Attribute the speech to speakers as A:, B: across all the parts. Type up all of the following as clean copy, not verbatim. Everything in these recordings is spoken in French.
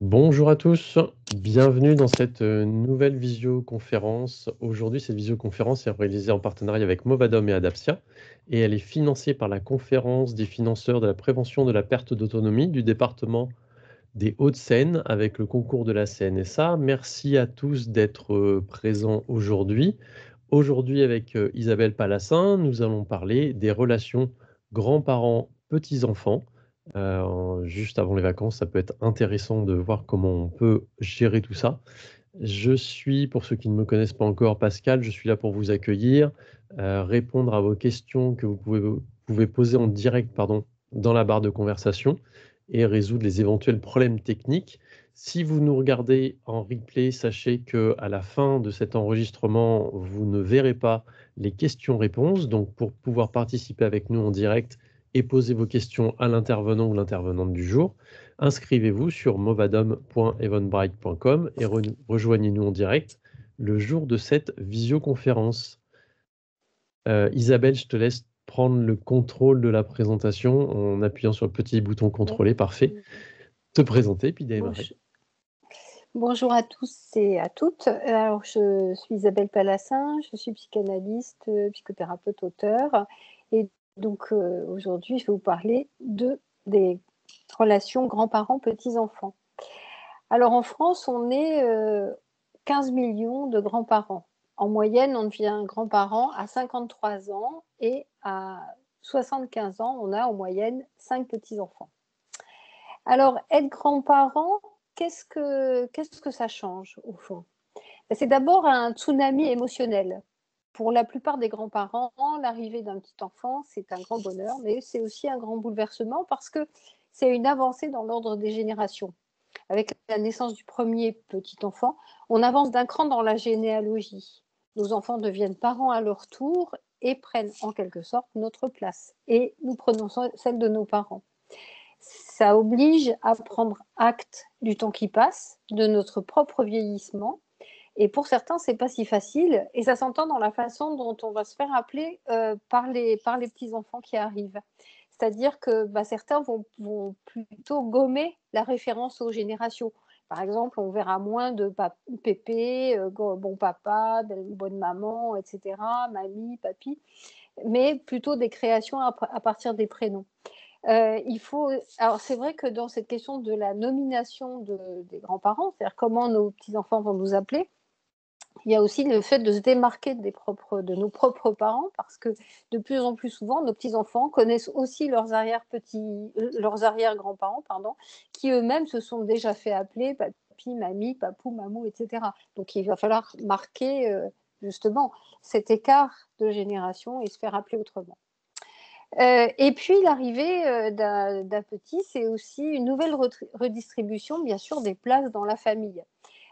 A: Bonjour à tous, bienvenue dans cette nouvelle visioconférence. Aujourd'hui, cette visioconférence est réalisée en partenariat avec Movadom et Adaptia et elle est financée par la Conférence des financeurs de la prévention de la perte d'autonomie du département des Hauts-de-Seine avec le concours de la CNSA. Merci à tous d'être présents aujourd'hui. Aujourd'hui, avec Isabelle Palassin, nous allons parler des relations grands-parents-petits-enfants. Juste avant les vacances, ça peut être intéressant de voir comment on peut gérer tout ça. Je suis, pour ceux qui ne me connaissent pas encore, Pascal, je suis là pour vous accueillir, répondre à vos questions que vous pouvez poser en direct, pardon, dans la barre de conversation et résoudre les éventuels problèmes techniques. Si vous nous regardez en replay, sachez que à la fin de cet enregistrement, vous ne verrez pas les questions-réponses. Donc, pour pouvoir participer avec nous en direct et poser vos questions à l'intervenant ou l'intervenante du jour, inscrivez-vous sur movadom.eventbrite.com et rejoignez-nous en direct le jour de cette visioconférence. Isabelle, je te laisse prendre le contrôle de la présentation en appuyant sur le petit bouton
B: Oui.
A: contrôler. Parfait. Te présenter puis démarrer.
B: Bonjour à tous et à toutes. Alors, je suis Isabelle Palassin, je suis psychanalyste, psychothérapeute, auteure. Et donc, aujourd'hui, je vais vous parler des relations grands-parents-petits-enfants. Alors, en France, on est 15 millions de grands-parents. En moyenne, on devient grand-parent à 53 ans et à 75 ans, on a en moyenne 5 petits-enfants. Alors, être grand-parent, qu'est-ce que ça change au fond? C'est d'abord un tsunami émotionnel. Pour la plupart des grands-parents, l'arrivée d'un petit enfant, c'est un grand bonheur, mais c'est aussi un grand bouleversement parce que c'est une avancée dans l'ordre des générations. Avec la naissance du premier petit enfant, on avance d'un cran dans la généalogie. Nos enfants deviennent parents à leur tour et prennent en quelque sorte notre place. Et nous prenons celle de nos parents. Ça oblige à prendre acte du temps qui passe, de notre propre vieillissement. Et pour certains, c'est pas si facile. Et ça s'entend dans la façon dont on va se faire appeler par les petits-enfants qui arrivent. C'est-à-dire que certains vont plutôt gommer la référence aux générations. Par exemple, on verra moins de pépé, bon papa, bonne maman, etc., mamie, papy, mais plutôt des créations à partir des prénoms. Alors c'est vrai que dans cette question de la nomination des grands-parents, c'est-à-dire comment nos petits-enfants vont nous appeler, il y a aussi le fait de se démarquer de nos propres parents, parce que de plus en plus souvent, nos petits-enfants connaissent aussi leurs arrière-grands-parents, pardon, qui eux-mêmes se sont déjà fait appeler papy, mamie, papou, mamou, etc. Donc il va falloir marquer justement cet écart de génération et se faire appeler autrement. Et puis l'arrivée d'un petit, c'est aussi une nouvelle redistribution, bien sûr, des places dans la famille.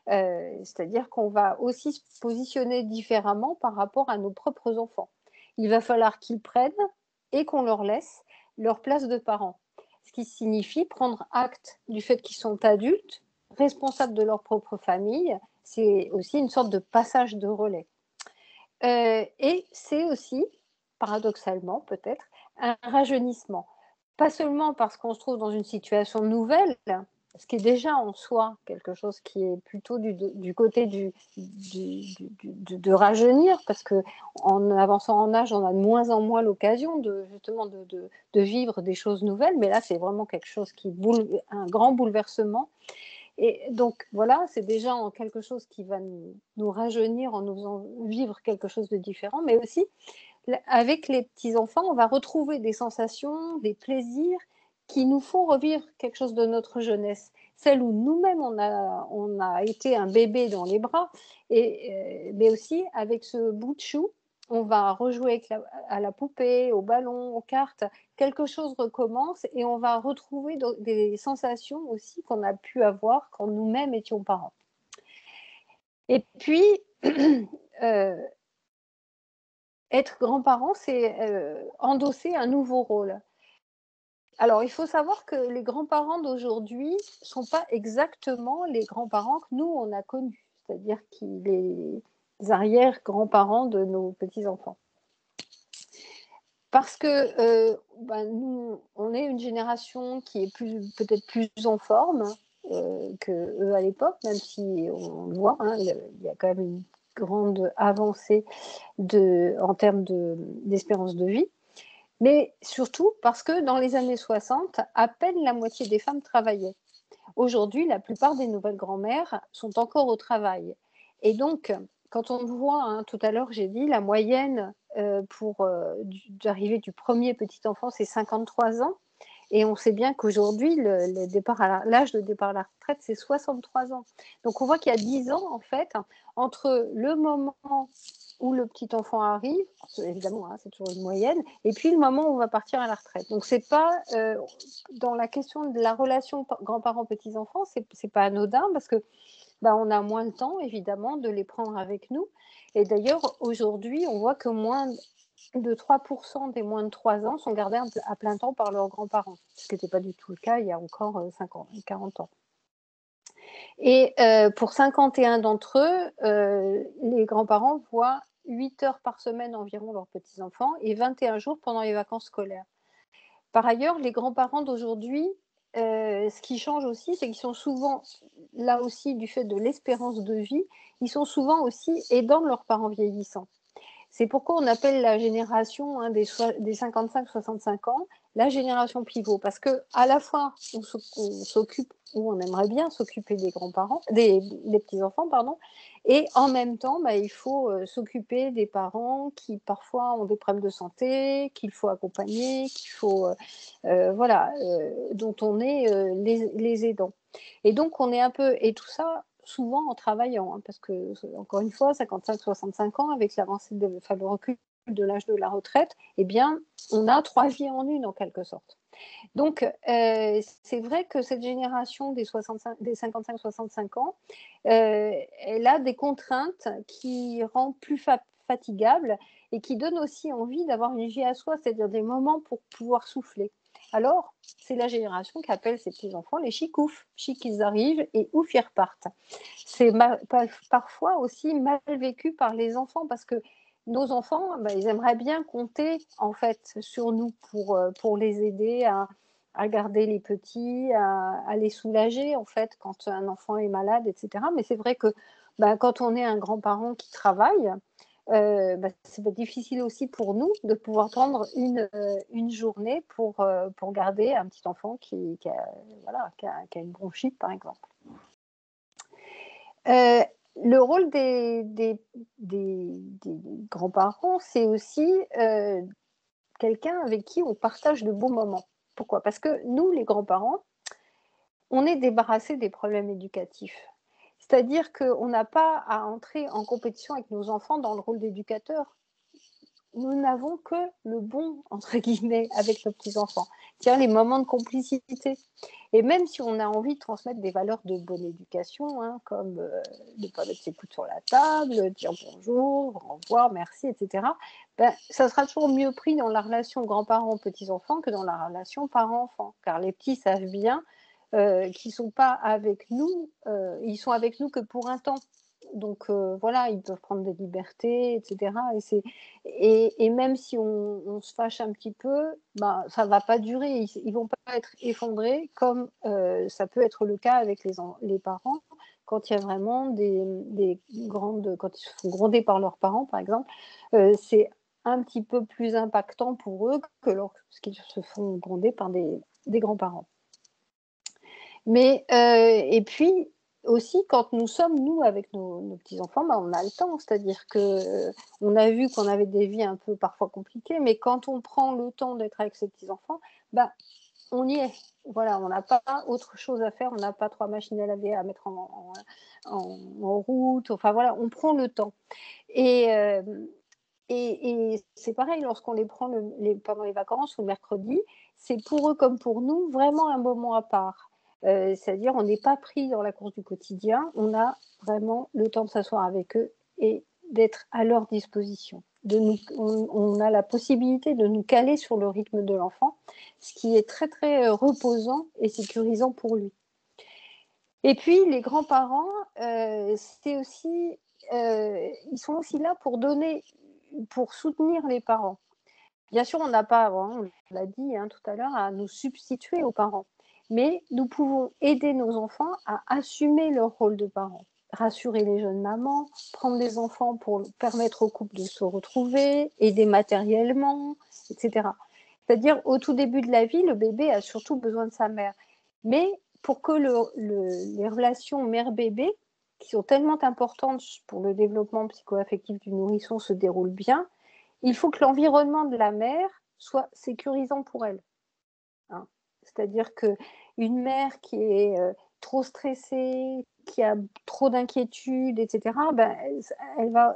B: C'est-à-dire qu'on va aussi se positionner différemment par rapport à nos propres enfants. Il va falloir qu'ils prennent et qu'on leur laisse leur place de parents. Ce qui signifie prendre acte du fait qu'ils sont adultes, responsables de leur propre famille. C'est aussi une sorte de passage de relais. Et c'est aussi, paradoxalement peut-être, un rajeunissement. Pas seulement parce qu'on se trouve dans une situation nouvelle, ce qui est déjà en soi quelque chose qui est plutôt du côté de rajeunir, parce qu'en avançant en âge, on a de moins en moins l'occasion justement de vivre des choses nouvelles, mais là c'est vraiment quelque chose un grand bouleversement. Et donc voilà, c'est déjà quelque chose qui va nous rajeunir en nous faisant vivre quelque chose de différent, mais aussi avec les petits-enfants, on va retrouver des sensations, des plaisirs qui nous font revivre quelque chose de notre jeunesse. Celle où nous-mêmes, on a été un bébé dans les bras, mais aussi avec ce bout de chou, on va rejouer à la poupée, au ballon, aux cartes. Quelque chose recommence et on va retrouver des sensations aussi qu'on a pu avoir quand nous-mêmes étions parents. Et puis, être grand-parent, c'est endosser un nouveau rôle. Alors, il faut savoir que les grands-parents d'aujourd'hui ne sont pas exactement les grands-parents que nous, on a connus, c'est-à-dire les arrière-grands-parents de nos petits-enfants. Parce que nous, on est une génération qui est peut-être plus en forme que eux à l'époque, même si on le voit, hein, il y a quand même une grande avancée en termes d'espérance de vie. Mais surtout parce que dans les années 60, à peine la moitié des femmes travaillaient. Aujourd'hui, la plupart des nouvelles grand-mères sont encore au travail. Et donc, quand on voit, hein, tout à l'heure, j'ai dit, la moyenne pour d'arrivée du premier petit enfant, c'est 53 ans. Et on sait bien qu'aujourd'hui, l'âge de départ à la retraite, c'est 63 ans. Donc, on voit qu'il y a 10 ans, en fait, entre le moment où le petit enfant arrive, évidemment, hein, c'est toujours une moyenne, et puis le moment où on va partir à la retraite. Donc, c'est pas dans la question de la relation grands-parents-petits-enfants, c'est pas anodin parce que on a moins de temps, évidemment, de les prendre avec nous. Et d'ailleurs, aujourd'hui, on voit que moins de 3% des moins de 3 ans sont gardés à plein temps par leurs grands-parents, ce qui n'était pas du tout le cas il y a encore 40 ans. Et pour 51 d'entre eux, les grands-parents voient 8 heures par semaine environ leurs petits-enfants et 21 jours pendant les vacances scolaires. Par ailleurs, les grands-parents d'aujourd'hui, ce qui change aussi, c'est qu'ils sont souvent, là aussi du fait de l'espérance de vie, ils sont souvent aussi aidants de leurs parents vieillissants. C'est pourquoi on appelle la génération des 55-65 ans la génération pivot, parce que à la fois on s'occupe ou on aimerait bien s'occuper des grands-parents, des petits-enfants, pardon, et en même temps, il faut s'occuper des parents qui parfois ont des problèmes de santé, qu'il faut accompagner, dont on est les aidants. Et donc on est un peu, et tout ça souvent en travaillant, hein, parce que, encore une fois, 55-65 ans, avec l'avancée le recul de l'âge de la retraite, eh bien, on a 3 vies en une, en quelque sorte. Donc, c'est vrai que cette génération des 55-65 ans, elle a des contraintes qui rendent plus fatigable et qui donnent aussi envie d'avoir une vie à soi, c'est-à-dire des moments pour pouvoir souffler. Alors, c'est la génération qui appelle ses petits-enfants les chicoufs. Chic, ils arrivent et ouf, ils repartent. C'est parfois aussi mal vécu par les enfants parce que nos enfants, ils aimeraient bien compter en fait sur nous pour les aider à garder les petits, à les soulager en fait quand un enfant est malade, etc. Mais c'est vrai que quand on est un grand-parent qui travaille, c'est difficile aussi pour nous de pouvoir prendre une journée pour garder un petit enfant qui a une bronchite, par exemple. Le rôle des grands-parents, c'est aussi quelqu'un avec qui on partage de beaux moments. Pourquoi ? Parce que nous, les grands-parents, on est débarrassés des problèmes éducatifs. C'est-à-dire qu'on n'a pas à entrer en compétition avec nos enfants dans le rôle d'éducateur. Nous n'avons que le bon, entre guillemets, avec nos petits-enfants. C'est-à-dire les moments de complicité. Et même si on a envie de transmettre des valeurs de bonne éducation, hein, comme ne pas mettre ses coudes sur la table, dire bonjour, au revoir, merci, etc., ça sera toujours mieux pris dans la relation grands-parents-petits-enfants que dans la relation parents-enfants. Car les petits savent bien qu'ils ne sont pas avec nous, ils sont avec nous que pour un temps. Donc ils peuvent prendre des libertés, etc. Et même si on se fâche un petit peu, ça ne va pas durer. Ils ne vont pas être effondrés comme ça peut être le cas avec les parents quand il y a vraiment quand ils se font gronder par leurs parents, par exemple. C'est un petit peu plus impactant pour eux que lorsqu'ils se font gronder par des grands-parents. Mais et puis aussi, quand nous sommes, nous, avec nos petits-enfants, on a le temps. C'est-à-dire qu'on a vu qu'on avait des vies un peu parfois compliquées, mais quand on prend le temps d'être avec ses petits-enfants, on y est. Voilà, on n'a pas autre chose à faire, on n'a pas 3 machines à laver à mettre en route. Enfin voilà, on prend le temps. Et c'est pareil, lorsqu'on les prend pendant les vacances ou le mercredi, c'est pour eux comme pour nous vraiment un moment à part. C'est-à-dire, on n'est pas pris dans la course du quotidien, on a vraiment le temps de s'asseoir avec eux et d'être à leur disposition. On a la possibilité de nous caler sur le rythme de l'enfant, ce qui est très très reposant et sécurisant pour lui. Et puis, les grands-parents, c'est aussi, ils sont aussi là pour soutenir les parents. Bien sûr, on n'a pas, on l'a dit tout à l'heure, à nous substituer aux parents. mais nous pouvons aider nos enfants à assumer leur rôle de parents, rassurer les jeunes mamans, prendre les enfants pour permettre au couple de se retrouver, aider matériellement, etc. C'est-à-dire, au tout début de la vie, le bébé a surtout besoin de sa mère. Mais pour que les relations mère-bébé, qui sont tellement importantes pour le développement psycho-affectif du nourrisson, se déroulent bien, il faut que l'environnement de la mère soit sécurisant pour elle. Hein. C'est-à-dire qu'une mère qui est trop stressée, qui a trop d'inquiétudes, etc., ben,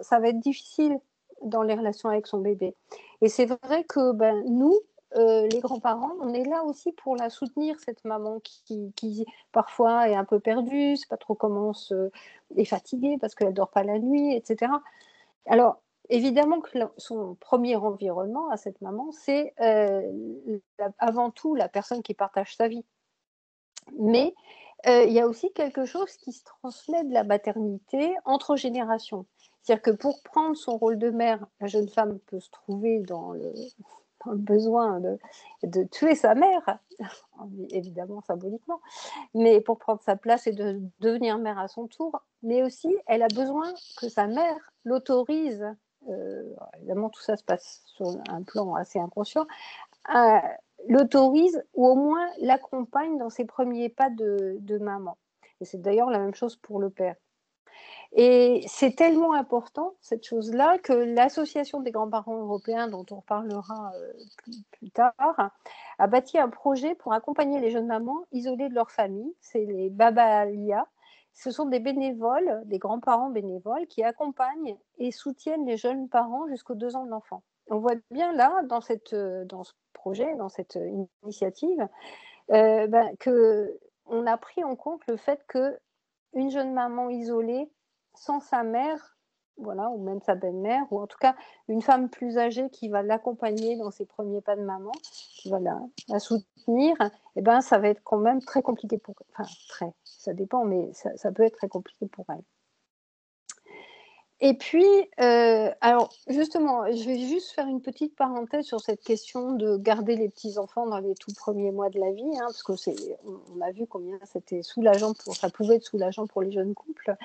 B: ça va être difficile dans les relations avec son bébé. Et c'est vrai que nous, les grands-parents, on est là aussi pour la soutenir, cette maman qui parfois est un peu perdue, ne sait pas trop comment est fatiguée parce qu'elle ne dort pas la nuit, etc. Alors, évidemment que son premier environnement à cette maman, c'est avant tout la personne qui partage sa vie. Mais il y a aussi quelque chose qui se transmet de la maternité entre générations. C'est-à-dire que pour prendre son rôle de mère, la jeune femme peut se trouver dans le besoin de tuer sa mère, évidemment symboliquement, mais pour prendre sa place et de devenir mère à son tour. Mais aussi, elle a besoin que sa mère l'autorise. Évidemment, tout ça se passe sur un plan assez inconscient. L'autorise ou au moins l'accompagne dans ses premiers pas de maman. Et c'est d'ailleurs la même chose pour le père. Et c'est tellement important, cette chose-là, que l'Association des grands-parents européens, dont on reparlera plus tard, a bâti un projet pour accompagner les jeunes mamans isolées de leur famille. C'est les Babalia. Ce sont des bénévoles, des grands-parents bénévoles, qui accompagnent et soutiennent les jeunes parents jusqu'aux 2 ans de l'enfant. On voit bien là, dans ce projet, dans cette initiative, qu'on a pris en compte le fait qu'une jeune maman isolée, sans sa mère, voilà, ou même sa belle-mère, ou en tout cas une femme plus âgée qui va l'accompagner dans ses premiers pas de maman, qui va la soutenir, ça va être quand même très compliqué pour elle. Enfin, ça dépend, mais ça peut être très compliqué pour elle. Et puis, alors justement, je vais juste faire une petite parenthèse sur cette question de garder les petits-enfants dans les tout premiers mois de la vie, hein, parce on a vu combien c'était soulageant ça pouvait être soulageant pour les jeunes couples.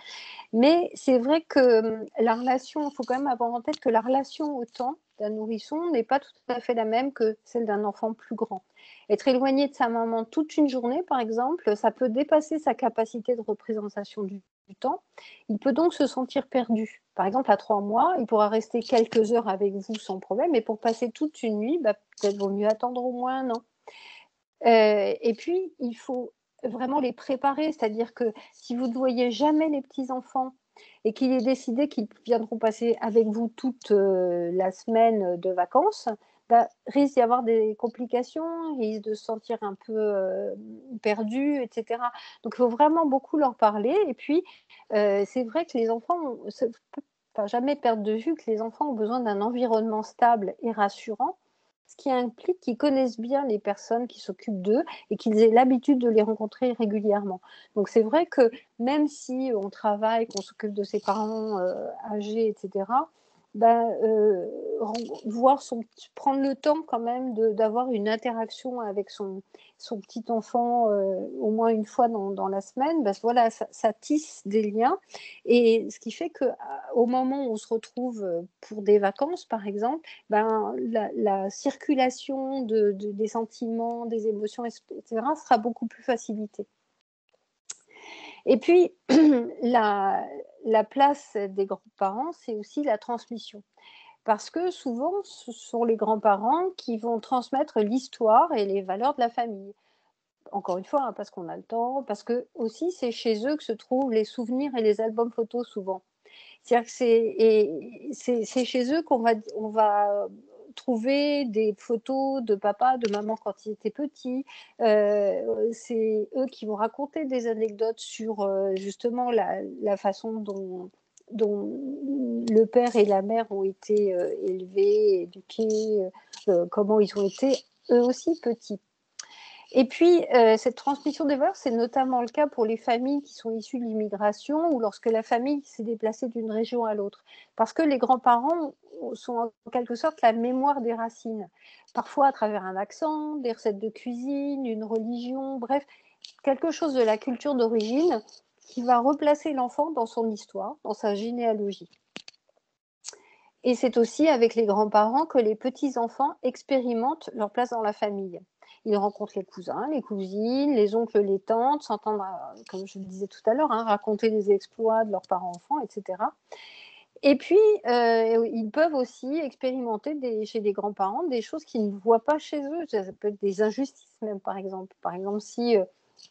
B: Mais c'est vrai que la relation, il faut quand même avoir en tête que la relation au temps d'un nourrisson n'est pas tout à fait la même que celle d'un enfant plus grand. Être éloigné de sa maman toute une journée, par exemple, ça peut dépasser sa capacité de représentation du temps. Il peut donc se sentir perdu. Par exemple, à 3 mois, il pourra rester quelques heures avec vous sans problème, mais pour passer toute une nuit, peut-être vaut mieux attendre au moins 1 an. Et puis, il faut vraiment les préparer, c'est-à-dire que si vous ne voyez jamais les petits-enfants et qu'il est décidé qu'ils viendront passer avec vous toute la semaine de vacances, risque d'y avoir des complications, risque de se sentir un peu perdu, etc. Donc, il faut vraiment beaucoup leur parler. Et puis, c'est vrai que les enfants, faut jamais perdre de vue que les enfants ont besoin d'un environnement stable et rassurant, ce qui implique qu'ils connaissent bien les personnes qui s'occupent d'eux et qu'ils aient l'habitude de les rencontrer régulièrement. Donc c'est vrai que même si on travaille, qu'on s'occupe de ses parents âgés, etc., prendre le temps quand même d'avoir une interaction avec son petit enfant au moins une fois dans la semaine, voilà, ça tisse des liens. Et ce qui fait qu'au moment où on se retrouve pour des vacances, par exemple, la circulation des sentiments, des émotions, etc., sera beaucoup plus facilitée. Et puis, la place des grands-parents, c'est aussi la transmission. Parce que souvent, ce sont les grands-parents qui vont transmettre l'histoire et les valeurs de la famille. Encore une fois, hein, parce qu'on a le temps, parce que aussi c'est chez eux que se trouvent les souvenirs et les albums photos souvent. C'est-à-dire que c'est chez eux on va trouver des photos de papa, de maman quand ils étaient petits. C'est eux qui vont raconter des anecdotes sur justement la façon dont le père et la mère ont été élevés, éduqués, comment ils ont été eux aussi petits. Et puis, cette transmission des valeurs, c'est notamment le cas pour les familles qui sont issues de l'immigration ou lorsque la famille s'est déplacée d'une région à l'autre. Parce que les grands-parents sont en quelque sorte la mémoire des racines. Parfois à travers un accent, des recettes de cuisine, une religion, bref, quelque chose de la culture d'origine qui va replacer l'enfant dans son histoire, dans sa généalogie. Et c'est aussi avec les grands-parents que les petits-enfants expérimentent leur place dans la famille. Ils rencontrent les cousins, les cousines, les oncles, les tantes, s'entendent, comme je le disais tout à l'heure, raconter les exploits de leurs parents-enfants, etc. Et puis, ils peuvent aussi expérimenter chez des grands-parents des choses qu'ils ne voient pas chez eux. Ça peut être des injustices même, par exemple. Par exemple, si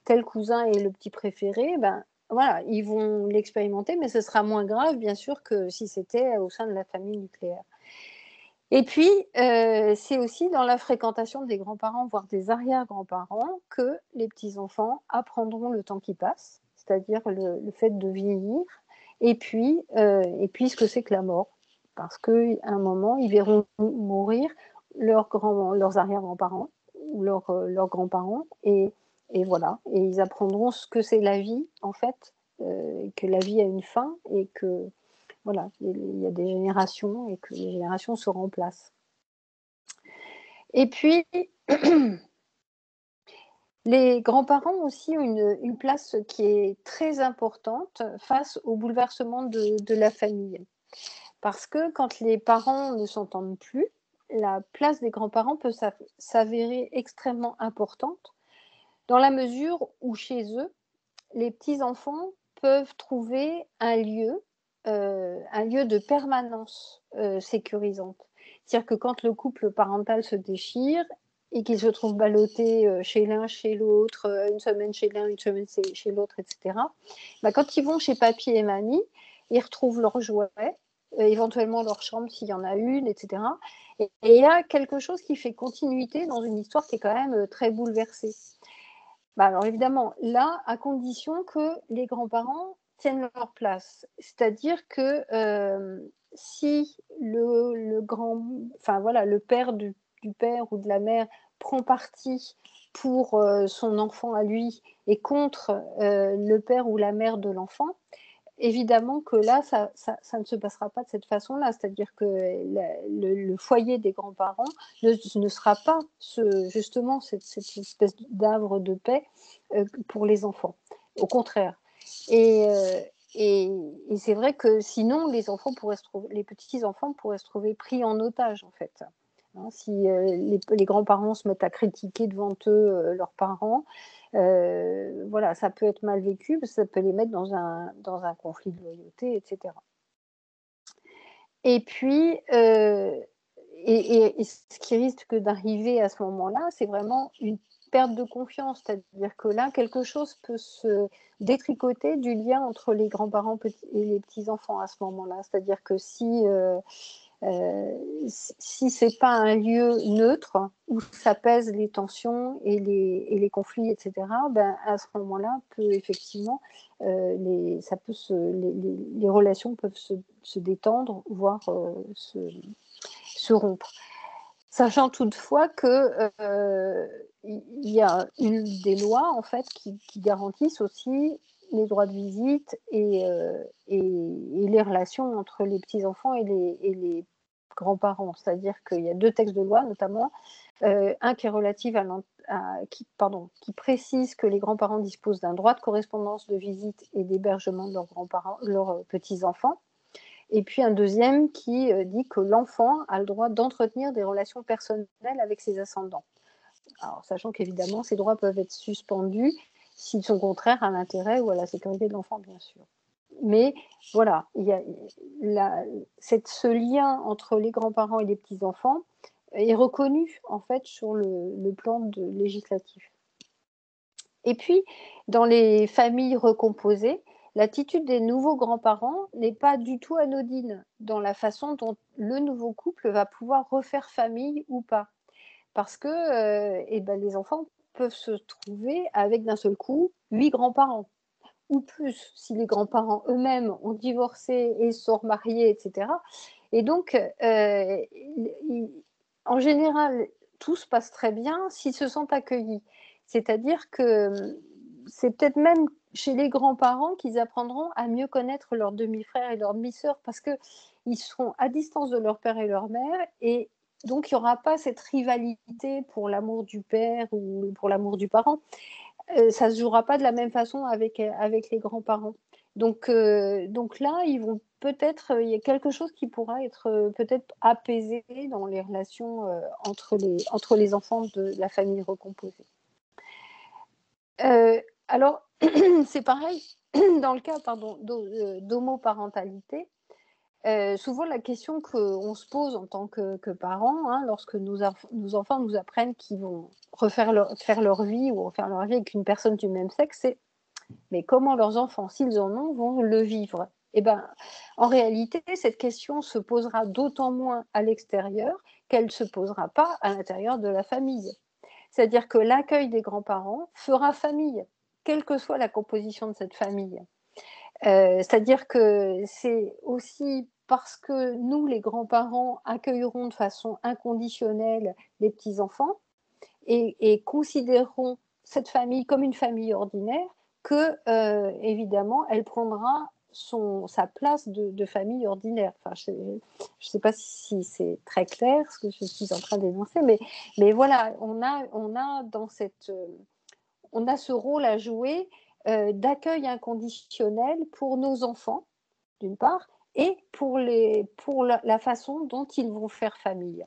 B: tel cousin est le petit préféré, ben, voilà, ils vont l'expérimenter, mais ce sera moins grave, bien sûr, que si c'était au sein de la famille nucléaire. Et puis, c'est aussi dans la fréquentation des grands-parents, voire des arrière-grands-parents, que les petits-enfants apprendront le temps qui passe, c'est-à-dire le fait de vieillir, et puis ce que c'est que la mort. Parce qu'à un moment, ils verront mourir leurs arrière-grands-parents ou leurs grands-parents, et voilà. Et ils apprendront ce que c'est la vie, en fait, que la vie a une fin, et que voilà, il y a des générations et que les générations se remplacent. Et puis, les grands-parents aussi ont une place qui est très importante face au bouleversement de la famille. Parce que quand les parents ne s'entendent plus, la place des grands-parents peut s'avérer extrêmement importante, dans la mesure où chez eux, les petits-enfants peuvent trouver un lieu de permanence sécurisante. C'est-à-dire que quand le couple parental se déchire et qu'ils se trouvent ballottés chez l'un, chez l'autre, une semaine chez l'un, une semaine chez l'autre, etc., bah, quand ils vont chez papy et mamie, ils retrouvent leurs jouets, éventuellement leur chambre s'il y en a une, etc. Et il y a quelque chose qui fait continuité dans une histoire qui est quand même très bouleversée. Bah alors évidemment, là, à condition que les grands-parents tiennent leur place. C'est-à-dire que si le père du père ou de la mère prend parti pour son enfant à lui et contre le père ou la mère de l'enfant, évidemment que là, ça ne se passera pas de cette façon-là. C'est-à-dire que le foyer des grands-parents ne sera pas justement cette espèce d'havre de paix pour les enfants. Au contraire. Et c'est vrai que sinon, les petits-enfants pourraient se trouver pris en otage, en fait. Si les grands-parents se mettent à critiquer devant eux leurs parents, voilà, ça peut être mal vécu, parce que ça peut les mettre dans un conflit de loyauté, etc. Et puis, et ce qui risque d'arriver à ce moment-là, c'est vraiment une perte de confiance. C'est-à-dire que là, quelque chose peut se détricoter du lien entre les grands-parents et les petits-enfants à ce moment-là. C'est-à-dire que si c'est pas un lieu neutre où s'apaisent les tensions et les conflits, etc., ben, à ce moment-là, effectivement, les relations peuvent se détendre, voire se rompre. Sachant toutefois que il y a des lois en fait qui garantissent aussi les droits de visite et les relations entre les petits-enfants et les grands-parents. C'est-à-dire qu'il y a 2 textes de loi notamment, un qui est relatif qui précise que les grands-parents disposent d'un droit de correspondance, de visite et d'hébergement de leurs petits-enfants. Et puis un deuxième qui dit que l'enfant a le droit d'entretenir des relations personnelles avec ses ascendants. Alors, sachant qu'évidemment, ces droits peuvent être suspendus s'ils sont contraires à l'intérêt ou à la sécurité de l'enfant, bien sûr. Mais voilà, il y a ce lien entre les grands-parents et les petits-enfants est reconnu en fait sur le plan législatif. Et puis, dans les familles recomposées, l'attitude des nouveaux grands-parents n'est pas du tout anodine dans la façon dont le nouveau couple va pouvoir refaire famille ou pas. Parce que les enfants peuvent se trouver avec d'un seul coup 8 grands-parents ou plus si les grands-parents eux-mêmes ont divorcé et sont remariés, etc. Et donc, en général, tout se passe très bien s'ils se sentent accueillis. C'est-à-dire que c'est peut-être même chez les grands-parents qu'ils apprendront à mieux connaître leurs demi-frères et leurs demi-sœurs parce qu'ils seront à distance de leur père et leur mère et donc il n'y aura pas cette rivalité pour l'amour du père ou pour l'amour du parent. Ça ne se jouera pas de la même façon avec les grands-parents. Donc là, ils vont peut-être, il y a quelque chose qui pourra être peut-être apaisé dans les relations entre les enfants de la famille recomposée. Alors, c'est pareil dans le cas d'homoparentalité. Souvent, la question qu'on se pose en tant que parents, hein, lorsque nos enfants nous apprennent qu'ils vont faire leur vie ou refaire leur vie avec une personne du même sexe, c'est mais comment leurs enfants, s'ils en ont, vont le vivre? Eh ben, en réalité, cette question se posera d'autant moins à l'extérieur qu'elle ne se posera pas à l'intérieur de la famille. C'est-à-dire que l'accueil des grands-parents fera famille, quelle que soit la composition de cette famille. C'est-à-dire que c'est aussi parce que nous, les grands-parents, accueillerons de façon inconditionnelle les petits-enfants et considéreront cette famille comme une famille ordinaire que, évidemment, elle prendra sa place de famille ordinaire. Enfin, je ne sais pas si c'est très clair ce que je suis en train d'énoncer, mais voilà, on a ce rôle à jouer d'accueil inconditionnel pour nos enfants, d'une part, et pour la façon dont ils vont faire famille.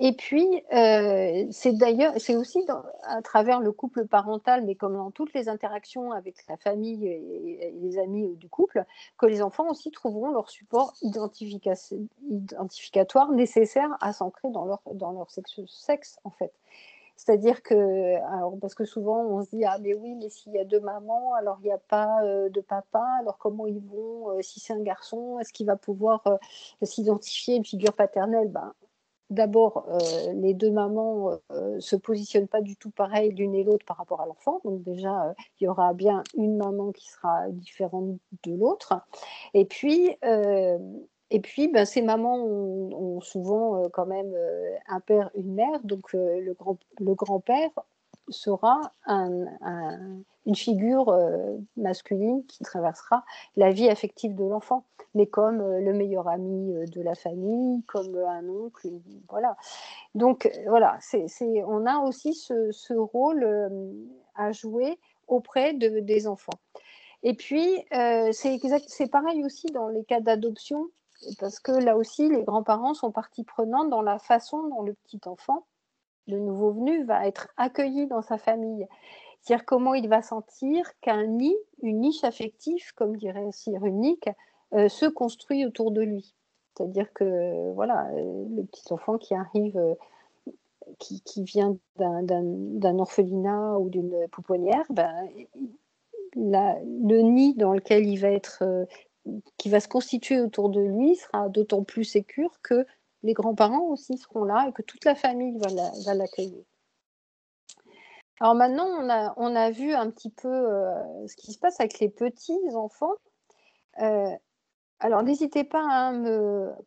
B: Et puis, c'est aussi à travers le couple parental, mais comme dans toutes les interactions avec la famille et les amis du couple, que les enfants aussi trouveront leur support identificatoire nécessaire à s'ancrer dans leur sexe, en fait. C'est-à-dire que, alors, parce que souvent on se dit, ah mais oui, mais s'il y a deux mamans, alors il n'y a pas de papa, alors comment ils vont, si c'est un garçon, est-ce qu'il va pouvoir s'identifier une figure paternelle? Ben, d'abord, les deux mamans se positionnent pas du tout pareil l'une et l'autre par rapport à l'enfant. Donc déjà, il y aura bien une maman qui sera différente de l'autre. Et puis, ben, ces mamans ont souvent quand même un père, une mère. Donc le grand-père sera une figure masculine qui traversera la vie affective de l'enfant, mais comme le meilleur ami de la famille, comme un oncle, voilà. Donc voilà, on a aussi ce rôle à jouer auprès des enfants. Et puis, c'est pareil aussi dans les cas d'adoption, parce que là aussi, les grands-parents sont partie prenante dans la façon dont le petit enfant, le nouveau venu, va être accueilli dans sa famille. C'est-à-dire comment il va sentir qu'un nid, une niche affective, comme dirait Cyrulnik, se construit autour de lui. C'est-à-dire que voilà, le petit enfant qui arrive, qui vient d'un orphelinat ou d'une pouponnière, ben, le nid dans lequel il va être, qui va se constituer autour de lui sera d'autant plus sécure que les grands-parents aussi seront là et que toute la famille va l'accueillir. Alors maintenant, on a vu un petit peu ce qui se passe avec les petits enfants. Alors n'hésitez pas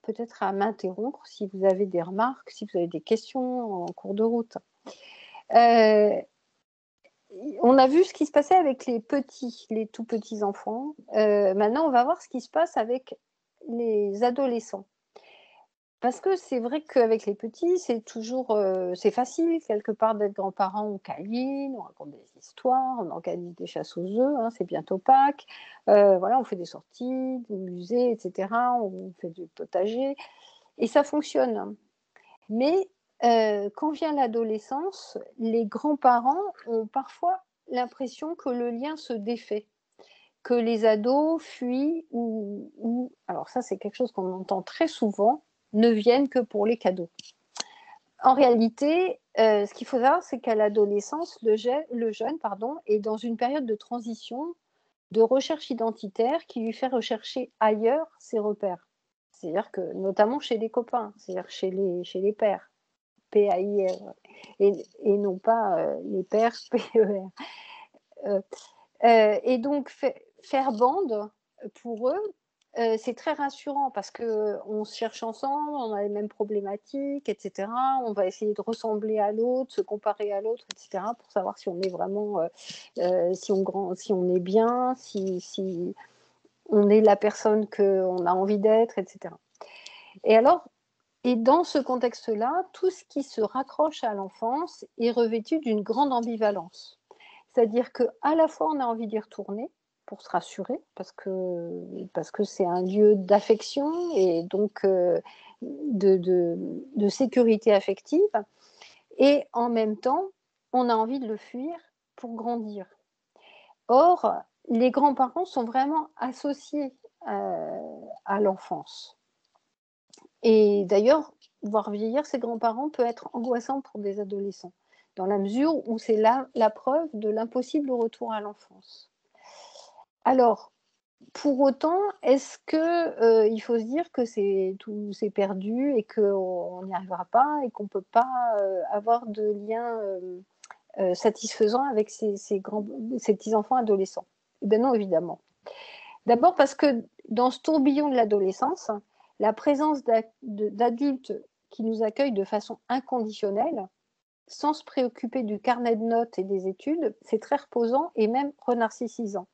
B: peut-être à m'interrompre si vous avez des remarques, si vous avez des questions en cours de route. On a vu ce qui se passait avec les tout petits enfants. Maintenant, on va voir ce qui se passe avec les adolescents. Parce que c'est vrai qu'avec les petits, c'est facile quelque part d'être grands-parents, on câline, on raconte des histoires, on organise des chasses aux œufs, hein, c'est bientôt Pâques, voilà, on fait des sorties, des musées, etc. On fait du potager et ça fonctionne. Mais quand vient l'adolescence, les grands-parents ont parfois l'impression que le lien se défait, que les ados fuient alors ça c'est quelque chose qu'on entend très souvent, ne viennent que pour les cadeaux. En réalité, ce qu'il faut savoir, c'est qu'à l'adolescence, le jeune est dans une période de transition, de recherche identitaire qui lui fait rechercher ailleurs ses repères. C'est-à-dire que, notamment chez les copains, c'est-à-dire chez les pairs, P-A-I-R, et non pas les pairs, P-E-R. Et donc, faire bande, pour eux, c'est très rassurant parce qu'on se cherche ensemble, on a les mêmes problématiques, et cetera. On va essayer de ressembler à l'autre, se comparer à l'autre, et cetera, pour savoir si on est vraiment, si on est bien, si on est la personne qu'on a envie d'être, et cetera. Et alors, et dans ce contexte-là, tout ce qui se raccroche à l'enfance est revêtu d'une grande ambivalence. C'est-à-dire qu'à la fois, on a envie d'y retourner pour se rassurer, parce que c'est un lieu d'affection et donc de sécurité affective. Et en même temps, on a envie de le fuir pour grandir. Or, les grands-parents sont vraiment associés à l'enfance. Et d'ailleurs, voir vieillir ses grands-parents peut être angoissant pour des adolescents, dans la mesure où c'est la preuve de l'impossible retour à l'enfance. Alors, pour autant, est-ce que il faut se dire que tout c'est perdu et qu'on n'y arrivera pas et qu'on ne peut pas avoir de lien satisfaisant avec ces petits-enfants adolescents? Eh bien non, évidemment. D'abord parce que dans ce tourbillon de l'adolescence, la présence d'adultes qui nous accueillent de façon inconditionnelle, sans se préoccuper du carnet de notes et des études, c'est très reposant et même renarcissisant.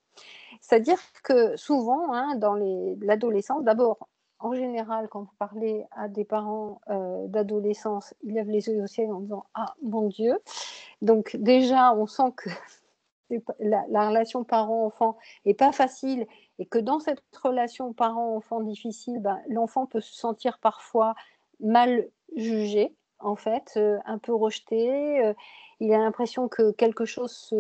B: C'est-à-dire que souvent, hein, dans l'adolescence, d'abord, en général, quand vous parlez à des parents d'adolescence, ils lèvent les yeux au ciel en disant « Ah, mon Dieu !» Donc déjà, on sent que la relation parent-enfant n'est pas facile et que dans cette relation parent-enfant difficile, ben, l'enfant peut se sentir parfois mal jugé, en fait, un peu rejeté. Il a l'impression que quelque chose...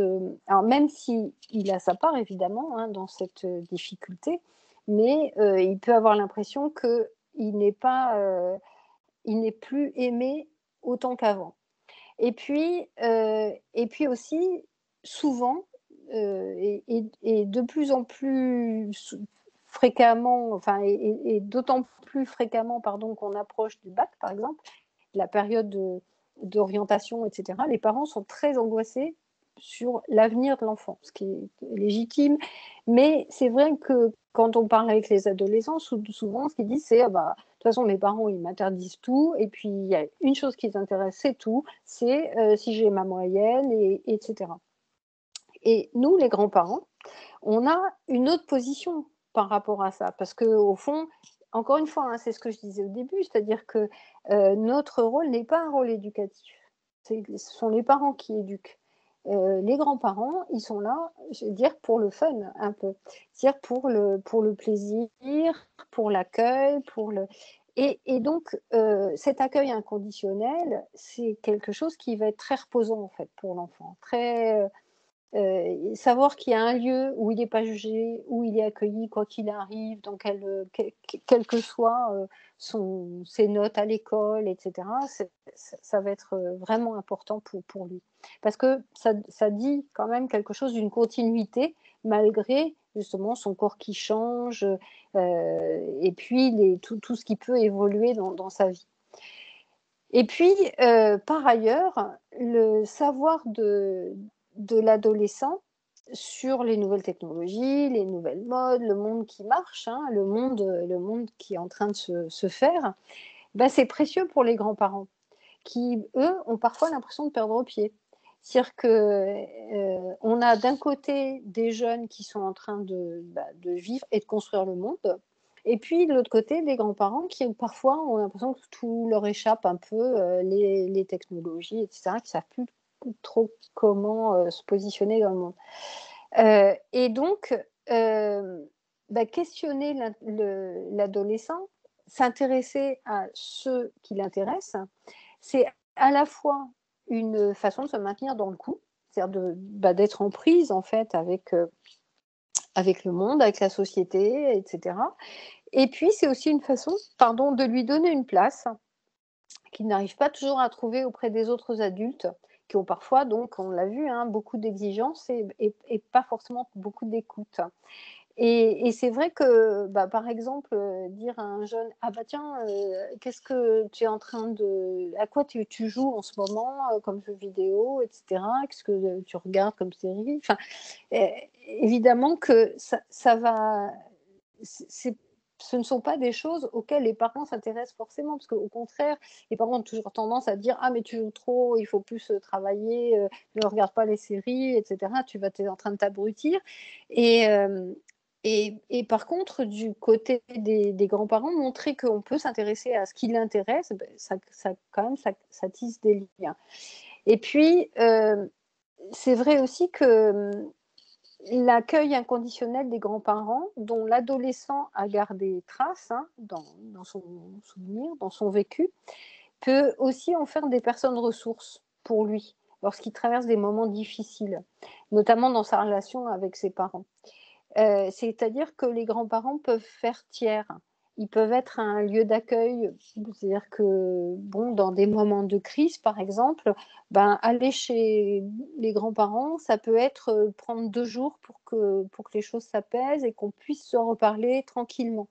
B: Alors même s'il a sa part, évidemment, hein, dans cette difficulté, mais il peut avoir l'impression qu'il n'est pas, il n'est plus aimé autant qu'avant. Et puis aussi, souvent, et de plus en plus fréquemment, enfin, et d'autant plus fréquemment, pardon, qu'on approche du bac, par exemple, la période d'orientation, etc., les parents sont très angoissés sur l'avenir de l'enfant, ce qui est légitime. Mais c'est vrai que quand on parle avec les adolescents, souvent, ce qu'ils disent, c'est ah bah, de toute façon, mes parents, ils m'interdisent tout. Et puis, il y a une chose qui les intéresse, c'est tout. C'est si j'ai ma moyenne, etc. Et nous, les grands-parents, on a une autre position par rapport à ça. Parce qu'au fond, encore une fois, hein, c'est ce que je disais au début, c'est-à-dire que notre rôle n'est pas un rôle éducatif. Ce sont les parents qui éduquent. Les grands-parents, ils sont là, je veux dire, pour le fun, un peu. C'est-à-dire pour le plaisir, pour l'accueil, Et donc, cet accueil inconditionnel, c'est quelque chose qui va être très reposant, en fait, pour l'enfant. Savoir qu'il y a un lieu où il n'est pas jugé, où il est accueilli quoi qu'il arrive, dans quelles que soient ses notes à l'école, etc., ça va être vraiment important pour lui. Parce que ça dit quand même quelque chose d'une continuité, malgré justement son corps qui change, et puis tout ce qui peut évoluer dans sa vie. Et puis, par ailleurs, le savoir de l'adolescent sur les nouvelles technologies, les nouvelles modes, le monde qui marche, hein, le monde qui est en train de se faire, ben, c'est précieux pour les grands-parents qui, eux, ont parfois l'impression de perdre au pied. C'est-à-dire qu'on a d'un côté des jeunes qui sont en train de vivre et de construire le monde, et puis de l'autre côté, des grands-parents qui parfois ont l'impression que tout leur échappe un peu, les technologies, etc., qui ne savent plus trop comment se positionner dans le monde. Et donc, questionner l'adolescent, s'intéresser à ce qui l'intéresse, c'est à la fois une façon de se maintenir dans le coup, c'est-à-dire d'être en prise en fait avec le monde, avec la société, etc. Et puis c'est aussi une façon, pardon, de lui donner une place qu'il n'arrive pas toujours à trouver auprès des autres adultes, qui ont parfois, donc, on l'a vu, hein, beaucoup d'exigences et pas forcément beaucoup d'écoute. Et c'est vrai que, bah, par exemple, dire à un jeune: «Ah bah tiens, qu'est-ce que tu es en train de à quoi tu joues en ce moment, comme jeu vidéo, et cetera? Qu'est-ce que tu regardes comme série?» Enfin, évidemment que ça va c'est ce ne sont pas des choses auxquelles les parents s'intéressent forcément, parce qu'au contraire, les parents ont toujours tendance à dire: «Ah mais tu joues trop, il faut plus, travailler, ne regarde pas les séries et cetera, tu es en train de t'abrutir» et hem et par contre, du côté des grands-parents, montrer qu'on peut s'intéresser à ce qui l'intéresse, beh, ça quand même, ça tisse des liens. Et puis, c'est vrai aussi que, l'accueil inconditionnel des grands-parents, dont l'adolescent a gardé trace, hein, dans son souvenir, dans son vécu, peut aussi en faire des personnes ressources pour lui, lorsqu'il traverse des moments difficiles, notamment dans sa relation avec ses parents. C'est-à-dire que les grands-parents peuvent faire tiers. Ils peuvent être un lieu d'accueil, c'est-à-dire que, bon, dans des moments de crise, par exemple, ben, aller chez les grands-parents, ça peut être, prendre 2 jours pour que les choses s'apaisent et qu'on puisse se reparler tranquillement.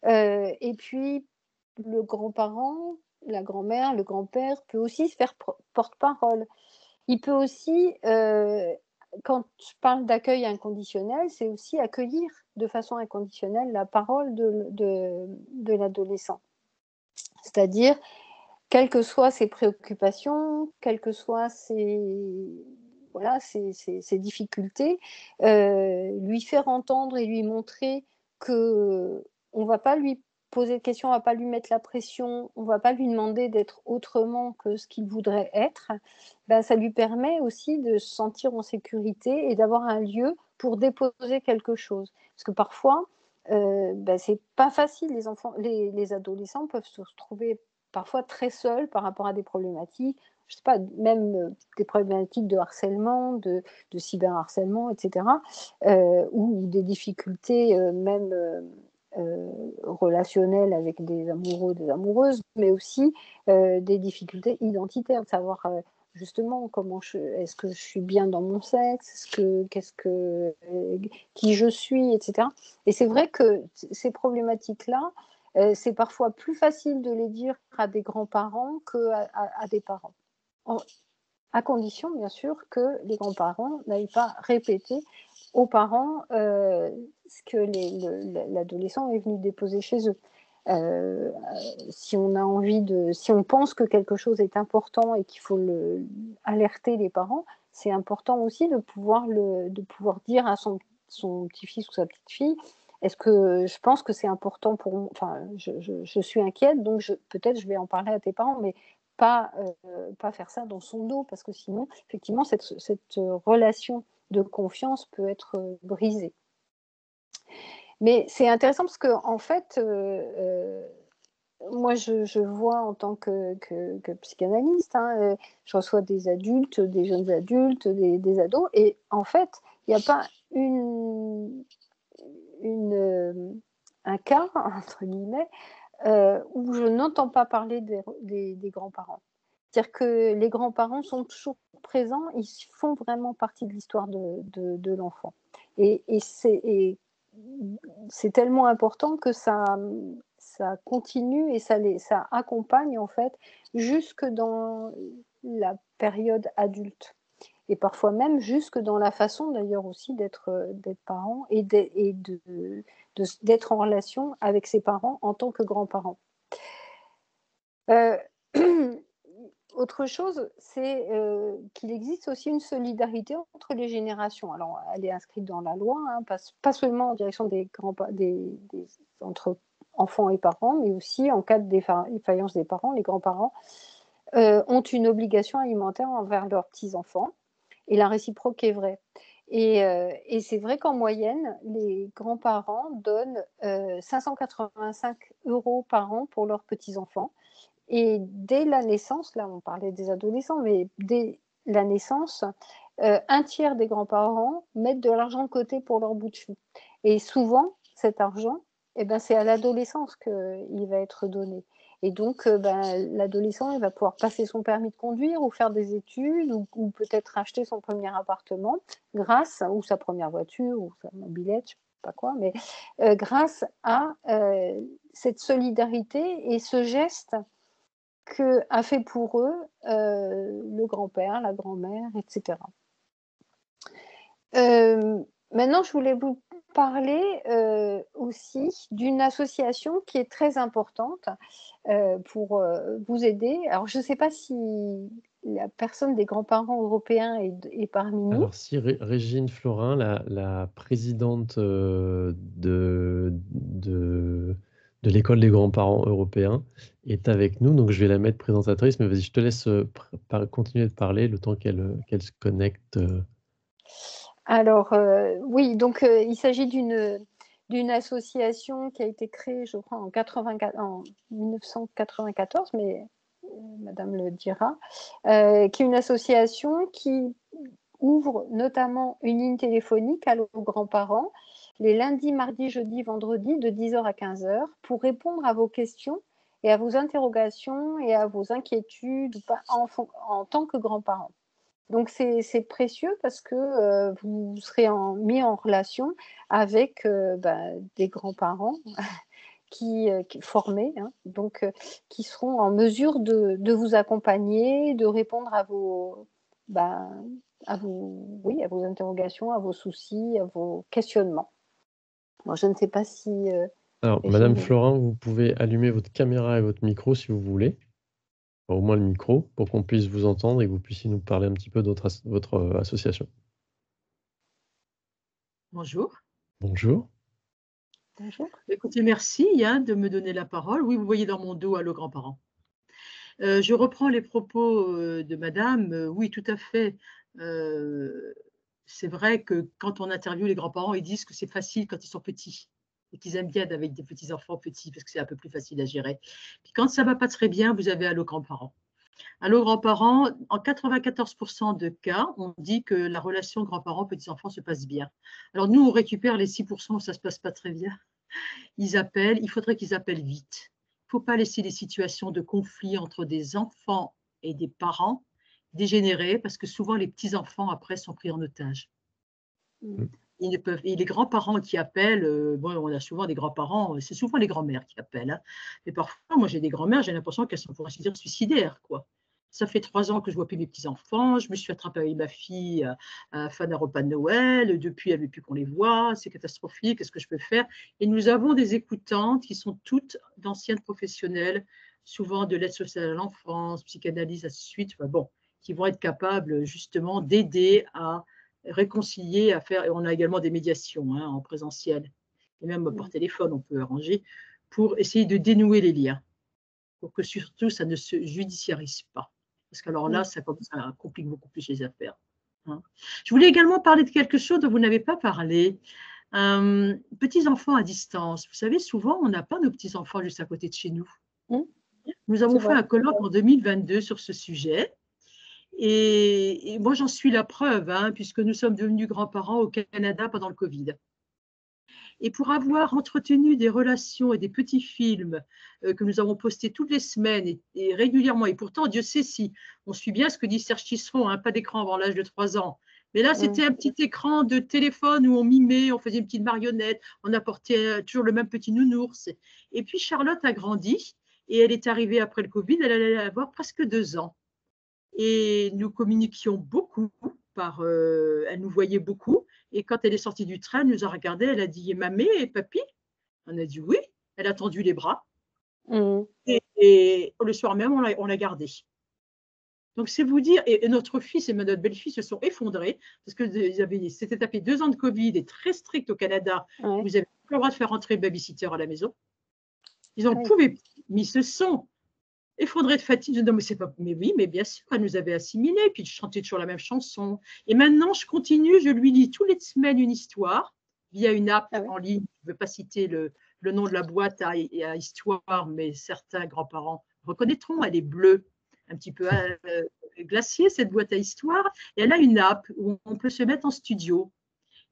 B: Et puis le grand-parent, la grand-mère, le grand-père peut aussi se faire porte-parole. Il peut aussi, quand je parle d'accueil inconditionnel, c'est aussi accueillir de façon inconditionnelle la parole de l'adolescent. C'est-à-dire, quelles que soient ses préoccupations, quelles que soient ses difficultés, lui faire entendre et lui montrer qu'on ne va pas lui poser de questions, on ne va pas lui mettre la pression, on ne va pas lui demander d'être autrement que ce qu'il voudrait être, ben, ça lui permet aussi de se sentir en sécurité et d'avoir un lieu pour déposer quelque chose. Parce que parfois, ben, c'est pas facile, les adolescents peuvent se retrouver parfois très seuls par rapport à des problématiques, je sais pas, même des problématiques de harcèlement, de cyberharcèlement, etc., ou des difficultés même relationnelles avec des amoureux, des amoureuses, mais aussi des difficultés identitaires, de savoir justement est-ce que je suis bien dans mon sexe, qui je suis, etc. Et c'est vrai que ces problématiques-là, c'est parfois plus facile de les dire à des grands-parents qu'à des parents. À condition, bien sûr, que les grands-parents n'aillent pas répéter aux parents ce que l'adolescent est venu déposer chez eux. Si on pense que quelque chose est important et qu'il faut alerter les parents, c'est important aussi de pouvoir dire à son petit-fils ou sa petite-fille, est-ce que je pense que c'est important pour moi, enfin, je suis inquiète, donc peut-être je vais en parler à tes parents, mais pas faire ça dans son dos, parce que sinon, effectivement, cette relation de confiance peut être brisée. Mais c'est intéressant parce que en fait, moi, je vois en tant que psychanalyste, hein, je reçois des adultes, des jeunes adultes, des ados, et en fait, il n'y a pas un cas, entre guillemets, où je n'entends pas parler des grands-parents. C'est-à-dire que les grands-parents sont toujours présents, ils font vraiment partie de l'histoire de l'enfant. Et c'est tellement important que ça continue et ça accompagne en fait jusque dans la période adulte. Et parfois même jusque dans la façon d'ailleurs aussi d'être parent et d'être en relation avec ses parents en tant que grands-parents. Autre chose, c'est qu'il existe aussi une solidarité entre les générations. Alors, elle est inscrite dans la loi, hein, pas seulement en direction entre enfants et parents, mais aussi en cas de défaillance des parents, les grands-parents ont une obligation alimentaire envers leurs petits-enfants, et la réciproque est vraie. Et c'est vrai qu'en moyenne, les grands-parents donnent 585 € par an pour leurs petits-enfants. Et dès la naissance, là on parlait des adolescents, mais dès la naissance, un tiers des grands-parents mettent de l'argent de côté pour leur bout de chou. Et souvent, cet argent, eh ben, c'est à l'adolescence qu'il va être donné. Et donc, l'adolescent, il va pouvoir passer son permis de conduire ou faire des études ou peut-être acheter son premier appartement ou sa première voiture ou sa mobilette, je ne sais pas quoi, mais grâce à cette solidarité et ce geste qu'a fait pour eux le grand-père, la grand-mère, etc. Maintenant, je voulais vous parler aussi d'une association qui est très importante pour vous aider. Alors, je ne sais pas si la personne des grands-parents européens est parmi nous.
A: Alors si Régine Florin, la présidente de l'école des grands-parents européens, est avec nous, donc je vais la mettre présentatrice, mais vas-y, je te laisse continuer de parler le temps qu'elle se connecte.
B: Alors, oui, donc il s'agit d'une association qui a été créée, je crois, en 1994, mais madame le dira, qui est une association qui ouvre notamment une ligne téléphonique aux grands-parents les lundis, mardis, jeudis, vendredis de 10h à 15h pour répondre à vos questions et à vos interrogations et à vos inquiétudes en tant que grands-parents. Donc, c'est précieux parce que vous serez mis en relation avec des grands-parents qui formés, hein, donc qui seront en mesure de vous accompagner, de répondre à vos interrogations, à vos soucis, à vos questionnements. Bon, je ne sais pas si
A: Alors, Madame Florin, vous pouvez allumer votre caméra et votre micro si vous voulez. Au moins le micro, pour qu'on puisse vous entendre et que vous puissiez nous parler un petit peu de votre association.
C: Bonjour.
A: Bonjour.
B: Bonjour.
C: Écoutez, merci de me donner la parole. Oui, vous voyez dans mon dos, allô grands-parents. Je reprends les propos de madame. Oui, tout à fait. C'est vrai que quand on interviewe les grands-parents, ils disent que c'est facile quand ils sont petits et qu'ils aiment bien avec des petits-enfants petits parce que c'est un peu plus facile à gérer. Puis quand ça ne va pas très bien, vous avez allô grands-parents. Allô grands-parents, en 94% de cas, on dit que la relation grands-parents-petits-enfants se passe bien. Alors nous, on récupère les 6% où ça ne se passe pas très bien. Ils appellent, il faudrait qu'ils appellent vite. Il ne faut pas laisser les situations de conflit entre des enfants et des parents dégénérer parce que souvent les petits-enfants après sont pris en otage. Et les grands-parents qui appellent, bon, on a souvent des grands-parents, c'est souvent les grands-mères qui appellent. Hein. Mais parfois, moi j'ai des grands-mères, j'ai l'impression qu'elles sont pour ainsi dire suicidaires, quoi. Ça fait 3 ans que je ne vois plus mes petits-enfants. Je me suis attrapée avec ma fille à la fin d'un repas de Noël. Depuis, elle ne veut plus qu'on les voit. C'est catastrophique. Qu'est-ce que je peux faire? Et nous avons des écoutantes qui sont toutes d'anciennes professionnelles, souvent de l'aide sociale à l'enfance, psychanalyse, ainsi de suite. Enfin, bon, qui vont être capables justement d'aider à réconcilier, à faire. Et on a également des médiations en présentiel. Et même par téléphone, on peut arranger pour essayer de dénouer les liens. Pour que surtout, ça ne se judiciarise pas. Parce qu'alors là, ça complique beaucoup plus les affaires. Hein. Je voulais également parler de quelque chose dont vous n'avez pas parlé. Petits-enfants à distance. Vous savez, souvent, on n'a pas nos petits-enfants juste à côté de chez nous. Nous avons fait un colloque en 2022 sur ce sujet. Et moi, j'en suis la preuve, puisque nous sommes devenus grands-parents au Canada pendant le Covid. Et pour avoir entretenu des relations et des petits films que nous avons postés toutes les semaines et régulièrement, et pourtant, Dieu sait si on suit bien ce que dit Serge Tisseron, pas d'écran avant l'âge de 3 ans. Mais là, c'était un petit écran de téléphone où on mimait, on faisait une petite marionnette, on apportait toujours le même petit nounours. Et puis, Charlotte a grandi et elle est arrivée après le Covid, elle allait avoir presque 2 ans. Et nous communiquions beaucoup, elle nous voyait beaucoup. Et quand elle est sortie du train, elle nous a regardé, elle a dit « Mamé et papy ?» On a dit « Oui ». Elle a tendu les bras. Et le soir même, on l'a gardée. Donc, c'est vous dire, et notre fils et notre belle-fille se sont effondrés parce que c'était tapé 2 ans de Covid et très strict au Canada. Vous n'avez pas le droit de faire rentrer le babysitter à la maison. Ils n'en pouvaient plus, mais ils se sont effondrés de fatigue. Je dis, non, mais c'est pas. Mais oui, mais bien sûr, elle nous avait assimilés. Puis je chantais toujours la même chanson. Et maintenant, je continue. Je lui lis tous les semaines une histoire via une app en ligne. Je ne veux pas citer le nom de la boîte à histoire, mais certains grands-parents reconnaîtront. Elle est bleue, un petit peu glaciée, cette boîte à histoire. Et elle a une app où on peut se mettre en studio.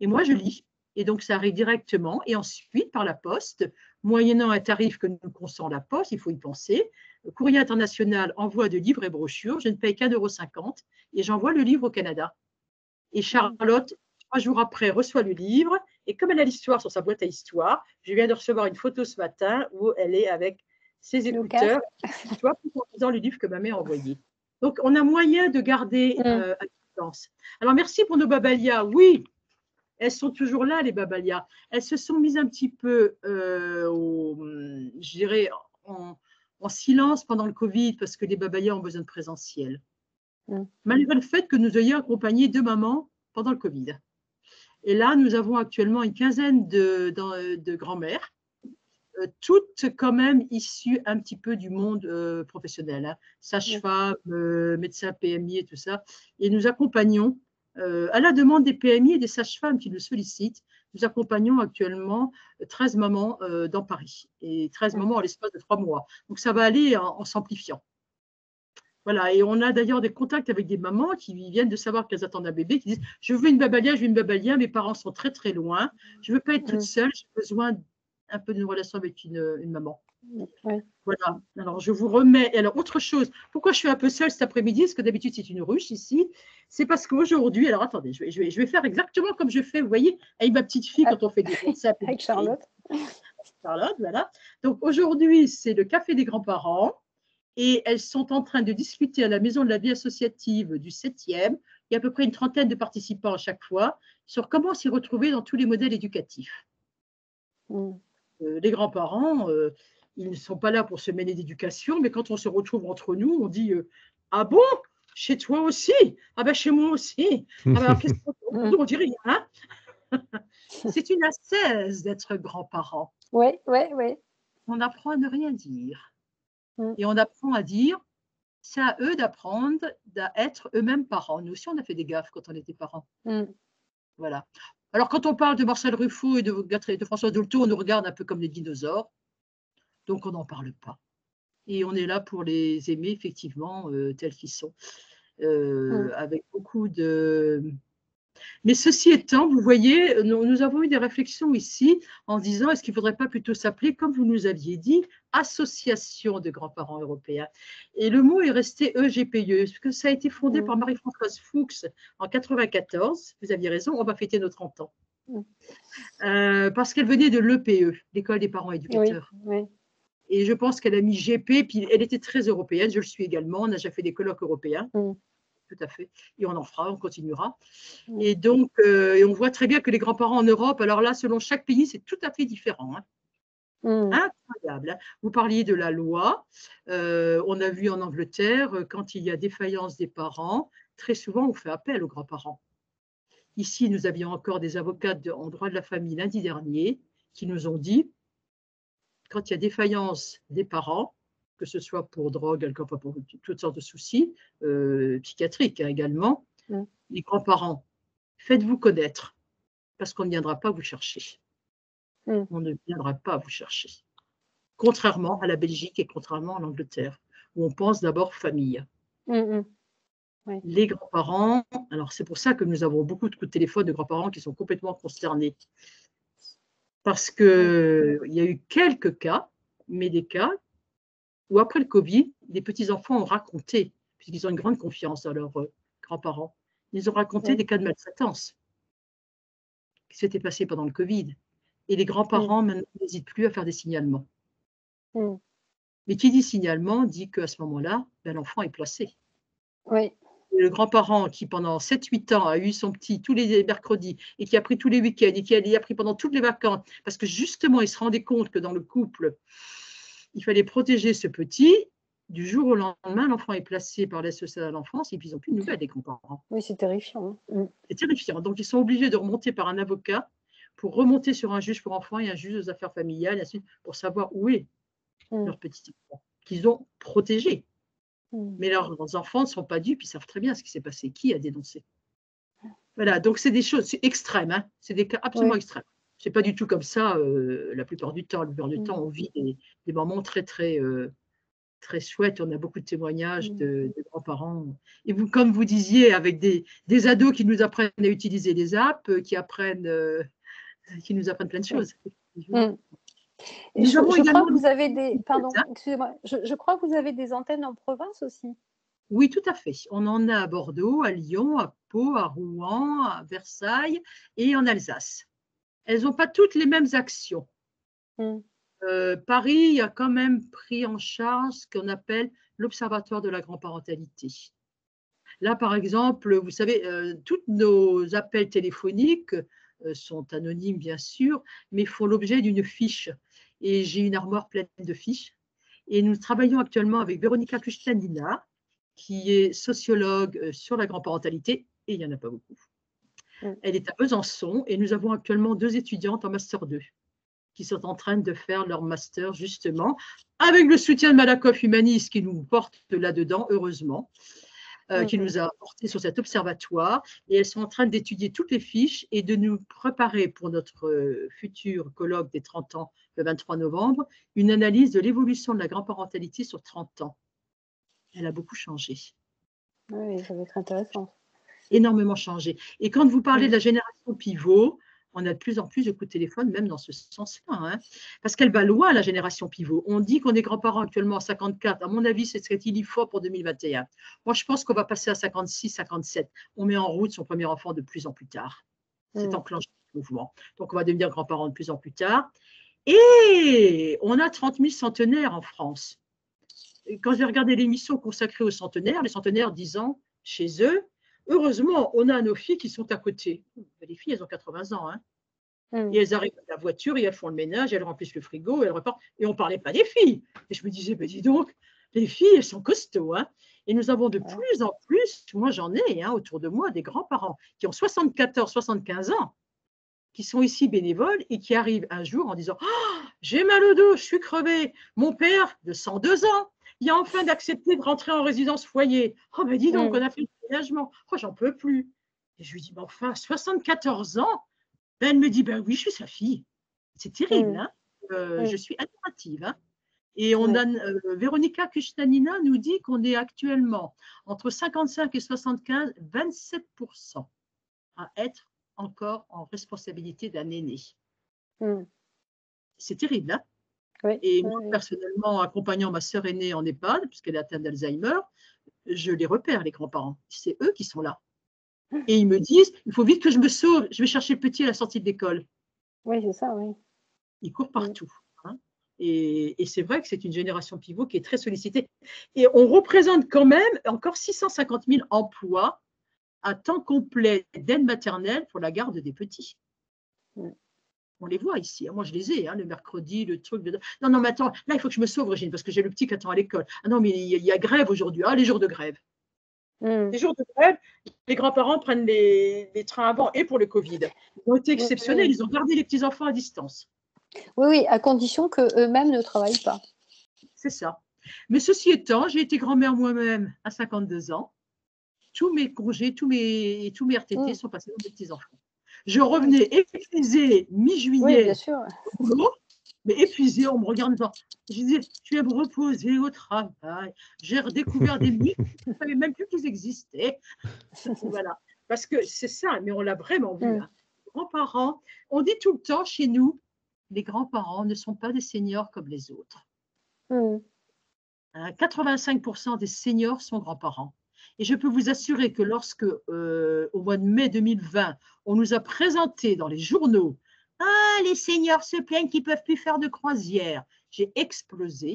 C: Et moi, je lis. Et donc, ça arrive directement. Et ensuite, par la poste, moyennant un tarif que nous consent la poste, il faut y penser. Courrier international envoie de livres et brochures. Je ne paye qu'1,50 € et j'envoie le livre au Canada. Et Charlotte, 3 jours après, reçoit le livre. Et comme elle a l'histoire sur sa boîte à histoire, je viens de recevoir une photo ce matin où elle est avec ses écouteurs, tout en lisant le livre que ma mère a envoyé. Donc, on a moyen de garder à distance. Alors, merci pour nos babalias. Oui, elles sont toujours là, les babalias. Elles se sont mises un petit peu, je dirais, en silence pendant le Covid parce que les babalias ont besoin de présentiel. Malgré le fait que nous ayons accompagné 2 mamans pendant le Covid. Et là, nous avons actuellement une quinzaine de grand-mères, toutes quand même issues un petit peu du monde professionnel, hein, sages-femmes, médecins PMI et tout ça. Et nous accompagnons, à la demande des PMI et des sages-femmes qui nous sollicitent, nous accompagnons actuellement 13 mamans dans Paris et 13 mamans en l'espace de 3 mois. Donc, ça va aller en s'amplifiant. Voilà, et on a d'ailleurs des contacts avec des mamans qui viennent de savoir qu'elles attendent un bébé, qui disent « Je veux une babalia, je veux une babalia, mes parents sont très très loin, je ne veux pas être toute seule, j'ai besoin un peu d'une relation avec une maman. » Voilà, alors je vous remets. Alors, autre chose, pourquoi je suis un peu seule cet après-midi, parce que d'habitude c'est une ruche ici, c'est parce qu'aujourd'hui, alors attendez, je vais faire exactement comme je fais, vous voyez, avec ma petite fille quand on fait des recettes.
B: Avec Charlotte.
C: Charlotte, voilà. Donc aujourd'hui, c'est le café des grands-parents. Et elles sont en train de discuter à la Maison de la vie associative du 7e. Il y a à peu près une trentaine de participants à chaque fois sur comment s'y retrouver dans tous les modèles éducatifs. Les grands-parents, ils ne sont pas là pour se mêler d'éducation, mais quand on se retrouve entre nous, on dit ah bon, chez toi aussi? Ah ben chez moi aussi. Ah ben, alors, qu'est-ce qu'on dirait hein? C'est une ascèse d'être grand-parent.
B: Oui.
C: On apprend à ne rien dire. Et on apprend à dire, c'est à eux d'apprendre à être eux-mêmes parents. Nous aussi, on a fait des gaffes quand on était parents. Voilà. Alors, quand on parle de Marcel Ruffo et de François Dolto, on nous regarde un peu comme des dinosaures. Donc, on n'en parle pas. Et on est là pour les aimer, effectivement, tels qu'ils sont. Avec beaucoup de… Mais ceci étant, vous voyez, nous avons eu des réflexions ici en disant est-ce qu'il ne faudrait pas plutôt s'appeler, comme vous nous aviez dit, Association de grands-parents européens. Et le mot est resté EGPE, parce que ça a été fondé par Marie-Françoise Fuchs en 1994. Vous aviez raison, on va fêter nos 30 ans. Parce qu'elle venait de l'EPE, l'École des parents éducateurs.
B: Oui.
C: Et je pense qu'elle a mis GP, puis elle était très européenne, je le suis également, on a déjà fait des colloques européens. Tout à fait. Et on en fera, on continuera. Et donc, et on voit très bien que les grands-parents en Europe, alors là, selon chaque pays, c'est tout à fait différent. Incroyable. Hein. Vous parliez de la loi. On a vu en Angleterre, quand il y a défaillance des parents, très souvent, on fait appel aux grands-parents. Ici, nous avions encore des avocats en droit de la famille lundi dernier qui nous ont dit, quand il y a défaillance des parents, que ce soit pour drogue, alcool, pour toutes sortes de soucis, psychiatriques également, les grands-parents, faites-vous connaître, parce qu'on ne viendra pas vous chercher. On ne viendra pas vous chercher. Contrairement à la Belgique et contrairement à l'Angleterre, où on pense d'abord famille. Les grands-parents, alors c'est pour ça que nous avons beaucoup de coups de téléphone de grands-parents qui sont complètement consternés. Parce qu'il y a eu quelques cas, mais des cas où après le Covid, les petits-enfants ont raconté, puisqu'ils ont une grande confiance à leurs grands-parents, ils ont raconté des cas de maltraitance qui s'étaient passés pendant le Covid. Et les grands-parents maintenant n'hésitent plus à faire des signalements. Mais qui dit signalement dit qu'à ce moment-là, l'enfant est placé. Et le grand-parent qui, pendant 7-8 ans, a eu son petit tous les mercredis et qui a pris tous les week-ends et qui a pris pendant toutes les vacances, parce que justement, il se rendait compte que dans le couple, il fallait protéger ce petit. Du jour au lendemain, l'enfant est placé par l'aide sociale à l'enfance et puis ils n'ont plus de nouvelles des grands-parents.
B: Oui, c'est terrifiant.
C: C'est terrifiant. Donc, ils sont obligés de remonter par un avocat pour remonter sur un juge pour enfants et un juge aux affaires familiales, et ainsi, pour savoir où est leur petit enfant qu'ils ont protégé. Mais leurs enfants ne sont pas dupes, ils savent très bien ce qui s'est passé. Qui a dénoncé? Voilà, donc c'est des choses extrêmes, hein. C'est des cas absolument extrêmes. Ce n'est pas du tout comme ça la plupart du temps. La plupart du temps, on vit des moments très, très, très chouettes. On a beaucoup de témoignages de grands-parents. Et vous, comme vous disiez, avec des ados qui nous apprennent à utiliser les apps, qui nous apprennent plein de choses.
B: Je crois que vous avez des… Pardon, excusez-moi. Je crois que vous avez des antennes en province aussi.
C: Oui, tout à fait. On en a à Bordeaux, à Lyon, à Pau, à Rouen, à Versailles et en Alsace. Elles n'ont pas toutes les mêmes actions. Paris a quand même pris en charge ce qu'on appelle l'Observatoire de la grand-parentalité. Là, par exemple, vous savez, tous nos appels téléphoniques sont anonymes, bien sûr, mais font l'objet d'une fiche. Et j'ai une armoire pleine de fiches. Et nous travaillons actuellement avec Véronica Kustanina, qui est sociologue sur la grand-parentalité, et il n'y en a pas beaucoup. Elle est à Besançon, et nous avons actuellement 2 étudiantes en Master 2 qui sont en train de faire leur master, justement, avec le soutien de Malakoff Humanis, qui nous porte là-dedans, heureusement, qui nous a porté sur cet observatoire. Et elles sont en train d'étudier toutes les fiches et de nous préparer pour notre futur colloque des 30 ans, le 23 novembre, une analyse de l'évolution de la grand-parentalité sur 30 ans. Elle a beaucoup changé.
B: Oui, ça va être intéressant.
C: Énormément changé. Et quand vous parlez de la génération pivot, on a de plus en plus de coups de téléphone, même dans ce sens-là, hein, parce qu'elle va loin, la génération pivot. On dit qu'on est grands-parents actuellement à 54. À mon avis, c'est ce qu'il y faut pour 2021. Moi, je pense qu'on va passer à 56, 57. On met en route son premier enfant de plus en plus tard. C'est enclenché le mouvement. Donc, on va devenir grands-parents de plus en plus tard. Et on a 30 000 centenaires en France. Et quand j'ai regardé l'émission consacrée aux centenaires, les centenaires 10 ans chez eux, heureusement, on a nos filles qui sont à côté. Les filles, elles ont 80 ans. Hein. Et elles arrivent à la voiture, et elles font le ménage, elles remplissent le frigo, elles repartent. Et on ne parlait pas des filles. Et je me disais, ben dis donc, les filles, elles sont costauds. Hein. Et nous avons de plus en plus, moi j'en ai autour de moi, des grands-parents qui ont 74, 75 ans, qui sont ici bénévoles et qui arrivent un jour en disant, oh, j'ai mal au dos, je suis crevé. Mon père, de 102 ans, il a enfin d'accepter de rentrer en résidence foyer. Oh, ben dis donc, on a fait le déménagement. Oh, j'en peux plus. Et je lui dis, ben enfin, 74 ans. Ben, elle me dit, ben oui, je suis sa fille. C'est terrible, hein. Je suis admirative. Hein. Et on a, Véronica Kustanina nous dit qu'on est actuellement entre 55 et 75, 27% à être encore en responsabilité d'un aîné. C'est terrible, hein.
B: Oui,
C: et moi, personnellement, accompagnant ma sœur aînée en EHPAD, puisqu'elle est atteinte d'Alzheimer, je les repère, les grands-parents. C'est eux qui sont là. Et ils me disent, il faut vite que je me sauve, je vais chercher le petit à la sortie de l'école.
B: Oui, c'est ça, oui.
C: Ils courent partout. Hein. Et c'est vrai que c'est une génération pivot qui est très sollicitée. Et on représente quand même encore 650 000 emplois à temps complet d'aide maternelle pour la garde des petits. On les voit ici. Hein. Moi, je les ai, hein, le mercredi, le truc. Non, non, mais attends, là, il faut que je me sauve, Régine, parce que j'ai le petit qui attend à l'école. Ah non, mais il y a grève aujourd'hui. Ah, les jours de grève. Les jours de grève, les grands-parents prennent les trains avant et pour le Covid. Ils ont été exceptionnels. Ils ont gardé les petits-enfants à distance.
B: Oui, oui, à condition qu'eux-mêmes ne travaillent pas.
C: C'est ça. Mais ceci étant, j'ai été grand-mère moi-même à 52 ans. Tous mes congés, tous mes RTT sont passés dans mes petits-enfants. Je revenais épuisée mi-juillet,
B: bien sûr.
C: Mais épuisée, on me regarde devant. Je disais, je vais me reposer au travail. J'ai redécouvert des mythes, je ne savais même plus qu'ils existaient. Voilà. Parce que c'est ça, mais on l'a vraiment vu. Hein. Les grands-parents, on dit tout le temps chez nous, les grands-parents ne sont pas des seniors comme les autres. 85% des seniors sont grands-parents. Et je peux vous assurer que lorsque, au mois de mai 2020, on nous a présenté dans les journaux « Ah, les seniors se plaignent qu'ils ne peuvent plus faire de croisière », j'ai explosé.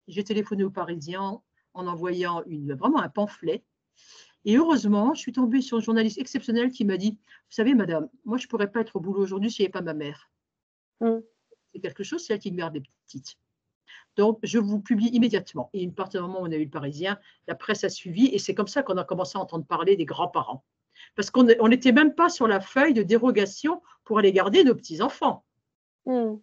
C: J'ai téléphoné aux Parisiens en envoyant vraiment un pamphlet. Et heureusement, je suis tombée sur une journaliste exceptionnelle qui m'a dit « Vous savez, madame, moi, je ne pourrais pas être au boulot aujourd'hui s'il n'y avait pas ma mère. C'est quelque chose, c'est elle qui me garde des petites. » Donc, je vous publie immédiatement. Et à partir du moment où on a eu le Parisien, la presse a suivi. Et c'est comme ça qu'on a commencé à entendre parler des grands-parents. Parce qu'on n'était même pas sur la feuille de dérogation pour aller garder nos petits-enfants. Moi,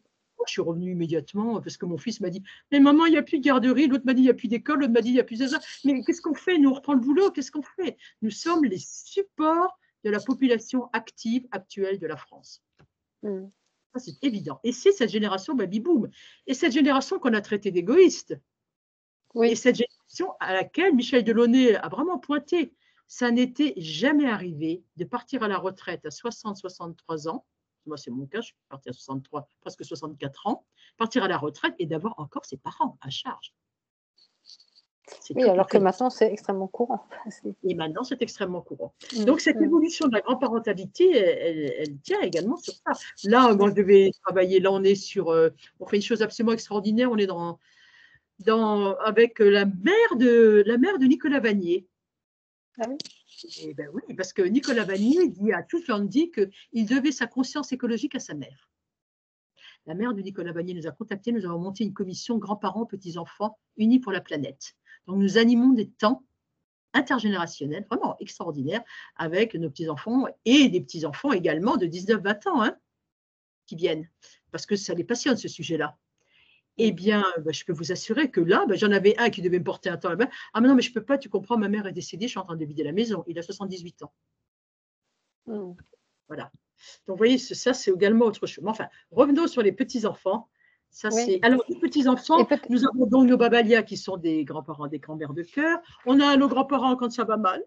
C: je suis revenue immédiatement parce que mon fils m'a dit « Mais maman, il n'y a plus de garderie. » L'autre m'a dit « Il n'y a plus d'école. » L'autre m'a dit « Il n'y a plus de ça. » Mais qu'est-ce qu'on fait? Nous, on reprend le boulot. Qu'est-ce qu'on fait? Nous sommes les supports de la population active actuelle de la France. Ça, c'est évident. Et c'est cette génération baby-boom. Et cette génération qu'on a traitée d'égoïste. Et cette génération à laquelle Michel Delaunay a vraiment pointé. Ça n'était jamais arrivé de partir à la retraite à 60-63 ans. Moi, c'est mon cas, je suis partie à 63, presque 64 ans. Partir à la retraite et d'avoir encore ses parents à charge.
B: Oui, alors que maintenant, c'est extrêmement courant.
C: Et maintenant, c'est extrêmement courant. Donc, cette évolution de la grand-parentalité, elle tient également sur ça. Là, moi, je devais travailler. Là, on est sur… on fait une chose absolument extraordinaire. On est avec la mère de Nicolas Vanier.
B: Ah oui.
C: Et ben oui, parce que Nicolas Vanier dit à dit qu'il devait sa conscience écologique à sa mère. La mère de Nicolas Vanier nous a contactés, nous avons monté une commission grands-parents, petits-enfants, unis pour la planète. Donc nous animons des temps intergénérationnels, vraiment extraordinaires, avec nos petits-enfants et des petits-enfants également de 19-20 ans hein, qui viennent, parce que ça les passionne ce sujet-là. Eh bien, je peux vous assurer que là, j'en avais un qui devait me porter un temps là-bas. Ah, mais non, mais je ne peux pas, tu comprends, ma mère est décédée, je suis en train de vider la maison. Il a 78 ans. Voilà. Donc, vous voyez, ça, c'est également autre chose. Enfin, revenons sur les petits-enfants. Ça, c'est… Alors, les petits-enfants, nous avons donc nos babalias qui sont des grands-parents, des grands-mères de cœur. On a nos grands-parents quand ça va mal.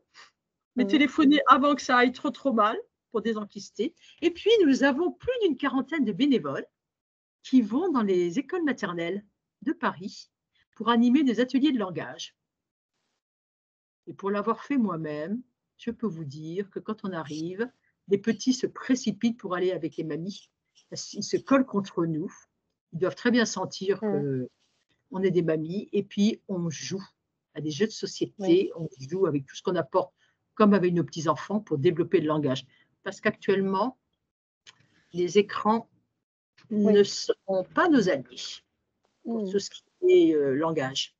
C: Mais téléphoner avant que ça aille trop mal pour désenquister. Et puis, nous avons plus d'une quarantaine de bénévoles qui vont dans les écoles maternelles de Paris pour animer des ateliers de langage. Et pour l'avoir fait moi-même, je peux vous dire que quand on arrive, les petits se précipitent pour aller avec les mamies. Ils se collent contre nous. Ils doivent très bien sentir qu'on est des mamies. Et puis, on joue à des jeux de société. On joue avec tout ce qu'on apporte, comme avec nos petits-enfants, pour développer le langage. Parce qu'actuellement, les écrans ne seront pas nos amis pour tout ce qui est langage.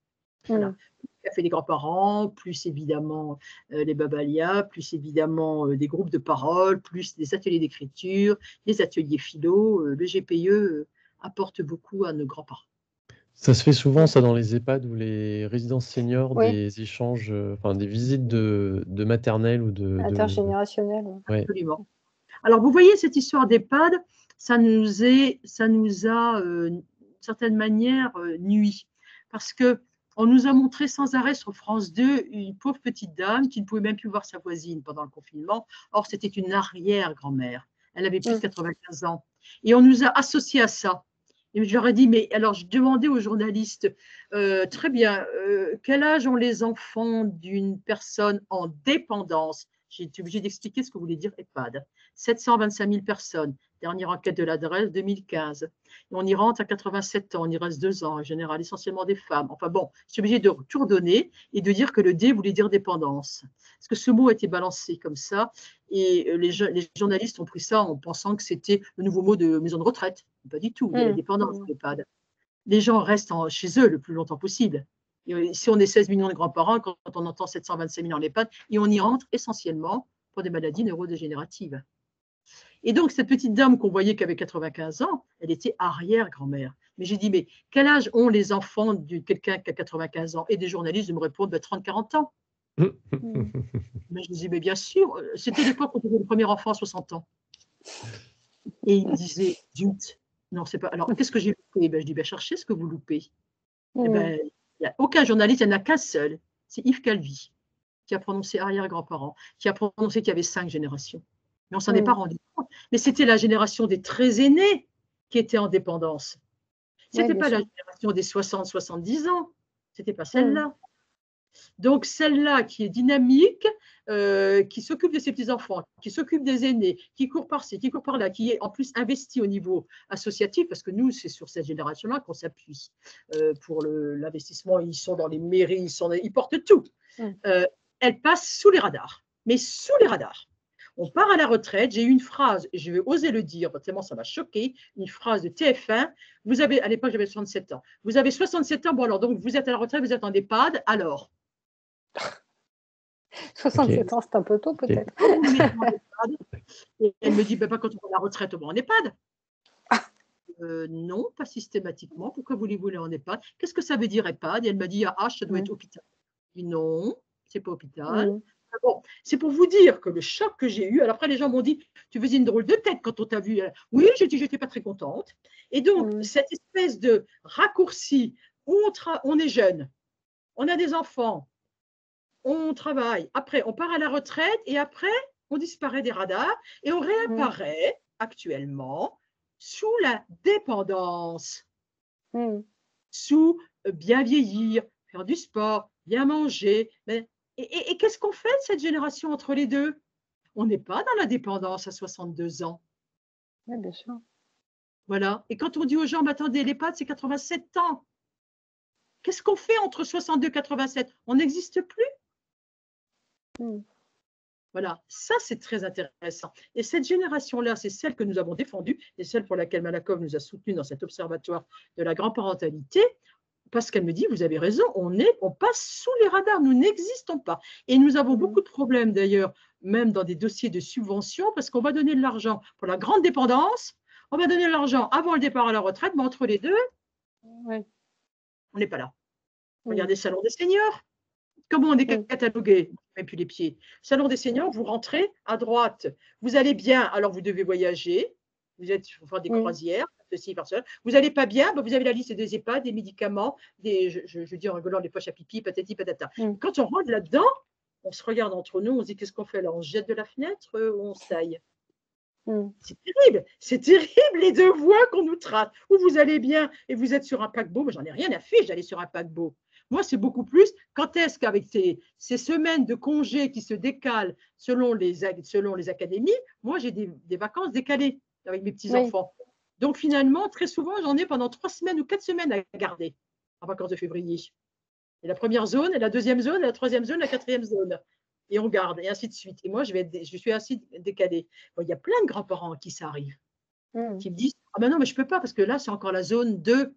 C: Voilà. Plus fait des grands-parents, plus évidemment les babalias, plus évidemment des groupes de parole, plus des ateliers d'écriture, des ateliers philo. Le GPE apporte beaucoup à nos grands-parents.
A: Ça se fait souvent, ça, dans les EHPAD ou les résidences seniors, des échanges, enfin des visites de maternelle ou de…
B: Intergénérationnelles.
C: Absolument. Alors, vous voyez, cette histoire d'EHPAD, ça nous a, d'une certaine manière, nui. Parce qu'on nous a montré sans arrêt sur France 2 une pauvre petite dame qui ne pouvait même plus voir sa voisine pendant le confinement. Or, c'était une arrière-grand-mère. Elle avait plus de 95 ans. Et on nous a associés à ça. Et je leur ai dit, mais alors je demandais aux journalistes, très bien, quel âge ont les enfants d'une personne en dépendance? J'ai été obligée d'expliquer ce que voulait dire EHPAD. 725 000 personnes. Dernière enquête de l'adresse, 2015. Et on y rentre à 87 ans, on y reste 2 ans, en général essentiellement des femmes. Enfin bon, je suis obligée de tout redonner et de dire que le D voulait dire dépendance. Parce que ce mot a été balancé comme ça et les journalistes ont pris ça en pensant que c'était le nouveau mot de maison de retraite. Pas du tout, il y a la dépendance de l'EHPAD. Les gens restent chez eux le plus longtemps possible. Et si on est 16 millions de grands-parents, quand on entend 725 000 en EHPAD, et on y rentre essentiellement pour des maladies neurodégénératives. Et donc, cette petite dame qu'on voyait qui avait 95 ans, elle était arrière-grand-mère. Mais j'ai dit, mais quel âge ont les enfants de quelqu'un qui a 95 ans? Et des journalistes me répondent, 30-40 ans. Mais je dis, mais bien sûr, c'était l'époque où on avait le premier enfant à 60 ans. Et il me disait, zut, non, c'est pas. Alors, qu'est-ce que j'ai loupé? Je dis, cherchez ce que vous loupez. Il n'y a aucun journaliste, il n'y en a qu'un seul, c'est Yves Calvi, qui a prononcé arrière-grands-parents, qui a prononcé qu'il y avait 5 générations. Mais on ne s'en est pas rendu compte. Mais c'était la génération des très aînés qui était en dépendance. Ce n'était pas la génération des 60-70 ans. Ce n'était pas celle-là. Donc, celle-là qui est dynamique, qui s'occupe de ses petits-enfants, qui s'occupe des aînés, qui court par-ci, qui court par-là, qui est en plus investie au niveau associatif, parce que nous, c'est sur cette génération-là qu'on s'appuie pour l'investissement. Ils sont dans les mairies, ils portent tout. Elle passe sous les radars, mais sous les radars. On part à la retraite. J'ai eu une phrase, et je vais oser le dire, tellement ça m'a choqué, une phrase de TF1. Vous avez, à l'époque, j'avais 67 ans. Vous avez 67 ans, bon alors, donc vous êtes à la retraite, vous êtes en EHPAD, alors
B: 67 ans, c'est un peu tôt, peut-être.
C: Et elle me dit, pas quand on va à la retraite, on va en EHPAD. Non, pas systématiquement. Pourquoi voulez-vous aller en EHPAD? Qu'est-ce que ça veut dire EHPAD? Et elle m'a dit, ça doit être hôpital. Je dis, non, c'est pas hôpital. Bon, c'est pour vous dire que le choc que j'ai eu, alors après les gens m'ont dit, tu faisais une drôle de tête quand on t'a vu. Oui, j'étais pas très contente. Et donc, cette espèce de raccourci, on est jeune, on a des enfants, on travaille, après on part à la retraite et après on disparaît des radars et on réapparaît actuellement sous la dépendance, sous bien vieillir, faire du sport, bien manger. Et qu'est-ce qu'on fait de cette génération entre les deux? On n'est pas dans la dépendance à 62 ans.
B: Oui, bien sûr.
C: Voilà. Et quand on dit aux gens, attendez, l'EHPAD, c'est 87 ans. Qu'est-ce qu'on fait entre 62 et 87? On n'existe plus. Voilà, ça c'est très intéressant. Et cette génération-là, c'est celle que nous avons défendue et celle pour laquelle Malakoff nous a soutenus dans cet observatoire de la grand-parentalité, parce qu'elle me dit, vous avez raison, on passe sous les radars, nous n'existons pas. Et nous avons beaucoup de problèmes d'ailleurs, même dans des dossiers de subvention, parce qu'on va donner de l'argent pour la grande dépendance, on va donner de l'argent avant le départ à la retraite, mais entre les deux,
B: Ouais.
C: on n'est pas là.
B: Mm.
C: Regardez le salon des seniors. Comment on est catalogué, même plus les pieds. Salon des seniors, vous rentrez à droite, vous allez bien, alors vous devez voyager, vous êtes faire des croisières, ceci, par cela. Vous n'allez pas bien, vous avez la liste des EHPAD, des médicaments, je dis en rigolant, des poches à pipi, patati patata. Quand on rentre là-dedans, on se regarde entre nous, on se dit qu'est-ce qu'on fait là? On se jette de la fenêtre ou on saille? C'est terrible les deux voies qu'on nous trace. Ou vous allez bien et vous êtes sur un paquebot, moi j'en ai rien à faire d'aller sur un paquebot. Moi, c'est beaucoup plus, quand est-ce qu'avec ces semaines de congés qui se décalent selon les académies, moi, j'ai des vacances décalées avec mes petits-enfants. Donc, finalement, très souvent, j'en ai pendant 3 semaines ou 4 semaines à garder en vacances de février. Et la première zone, et la deuxième zone, et la troisième zone, la quatrième zone. Et on garde, et ainsi de suite. Et moi, je suis assez décalée. Bon, il y a plein de grands-parents à qui ça arrive, qui me disent « Ah ben non, mais je ne peux pas, parce que là, c'est encore la zone 2.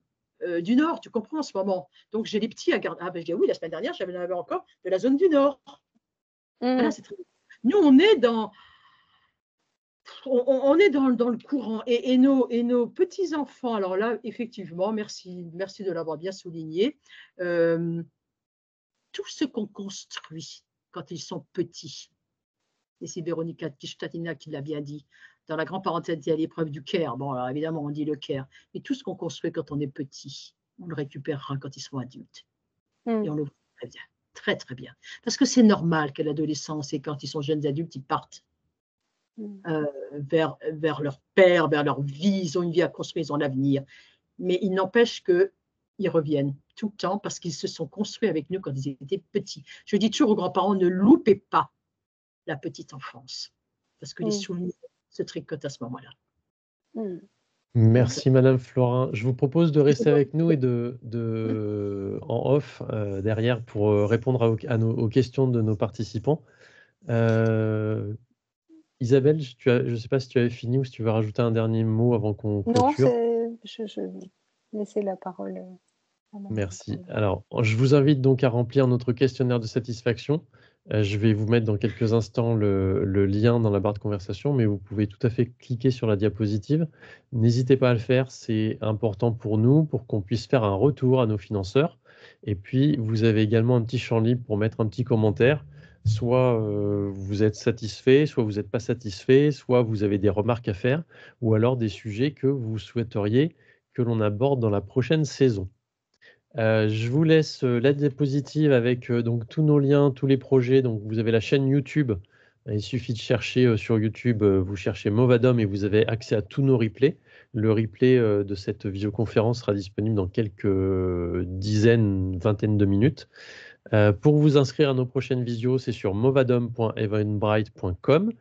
C: Du Nord, tu comprends en ce moment. Donc, j'ai les petits à garder. Ah, ben, je dis oui, la semaine dernière, j'avais encore de la zone du Nord. Voilà, c'est très... Nous, on est dans le courant. Et nos petits-enfants, alors là, effectivement, merci de l'avoir bien souligné. Tout ce qu'on construit quand ils sont petits, et c'est Véronica Kishtatina qui l'a bien dit, dans la grand-parentalité à l'épreuve du care. Bon, alors évidemment, on dit le care. Mais tout ce qu'on construit quand on est petit, on le récupérera quand ils seront adultes. Et on le voit très bien, très, très bien. Parce que c'est normal qu'à l'adolescence et quand ils sont jeunes adultes, ils partent vers leur père, vers leur vie. Ils ont une vie à construire, ils ont l'avenir. Mais il n'empêche qu'ils reviennent tout le temps parce qu'ils se sont construits avec nous quand ils étaient petits. Je dis toujours aux grands-parents, ne loupez pas la petite enfance. Parce que les souvenirs se tricotent à ce moment-là.
A: Merci Madame Florin. Je vous propose de rester avec nous et en off derrière pour répondre aux questions de nos participants. Isabelle, je ne sais pas si tu avais fini ou si tu veux rajouter un dernier mot avant qu'on clôture.
B: Non, je laissais la parole à Madame.
A: Merci. Alors, je vous invite donc à remplir notre questionnaire de satisfaction. Je vais vous mettre dans quelques instants le lien dans la barre de conversation, mais vous pouvez tout à fait cliquer sur la diapositive. N'hésitez pas à le faire, c'est important pour nous, pour qu'on puisse faire un retour à nos financeurs. Et puis, vous avez également un petit champ libre pour mettre un petit commentaire. Soit vous êtes satisfait, soit vous n'êtes pas satisfait, soit vous avez des remarques à faire, ou alors des sujets que vous souhaiteriez que l'on aborde dans la prochaine saison. Je vous laisse la diapositive avec donc tous nos liens, tous les projets. Donc vous avez la chaîne YouTube. Il suffit de chercher sur YouTube, vous cherchez Movadom et vous avez accès à tous nos replays. Le replay de cette visioconférence sera disponible dans quelques dizaines, vingtaines de minutes. Pour vous inscrire à nos prochaines visios, c'est sur movadom.eventbrite.com.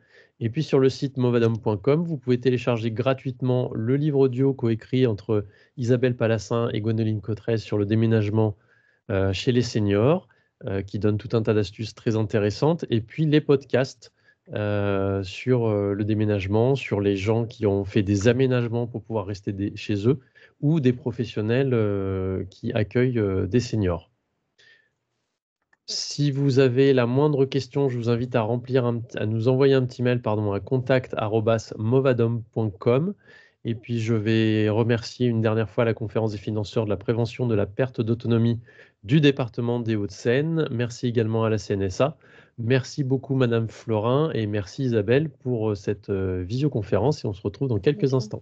A: Et puis sur le site movadom.com, vous pouvez télécharger gratuitement le livre audio coécrit entre Isabelle Palassin et Gwendoline Cotrez sur le déménagement chez les seniors, qui donne tout un tas d'astuces très intéressantes. Et puis les podcasts sur le déménagement, sur les gens qui ont fait des aménagements pour pouvoir rester chez eux, ou des professionnels qui accueillent des seniors. Si vous avez la moindre question, je vous invite à nous envoyer un petit mail à contact@movadom.com. Et puis, je vais remercier une dernière fois la conférence des financeurs de la prévention de la perte d'autonomie du département des Hauts-de-Seine. Merci également à la CNSA. Merci beaucoup, Madame Florin, et merci Isabelle pour cette visioconférence. Et on se retrouve dans quelques instants.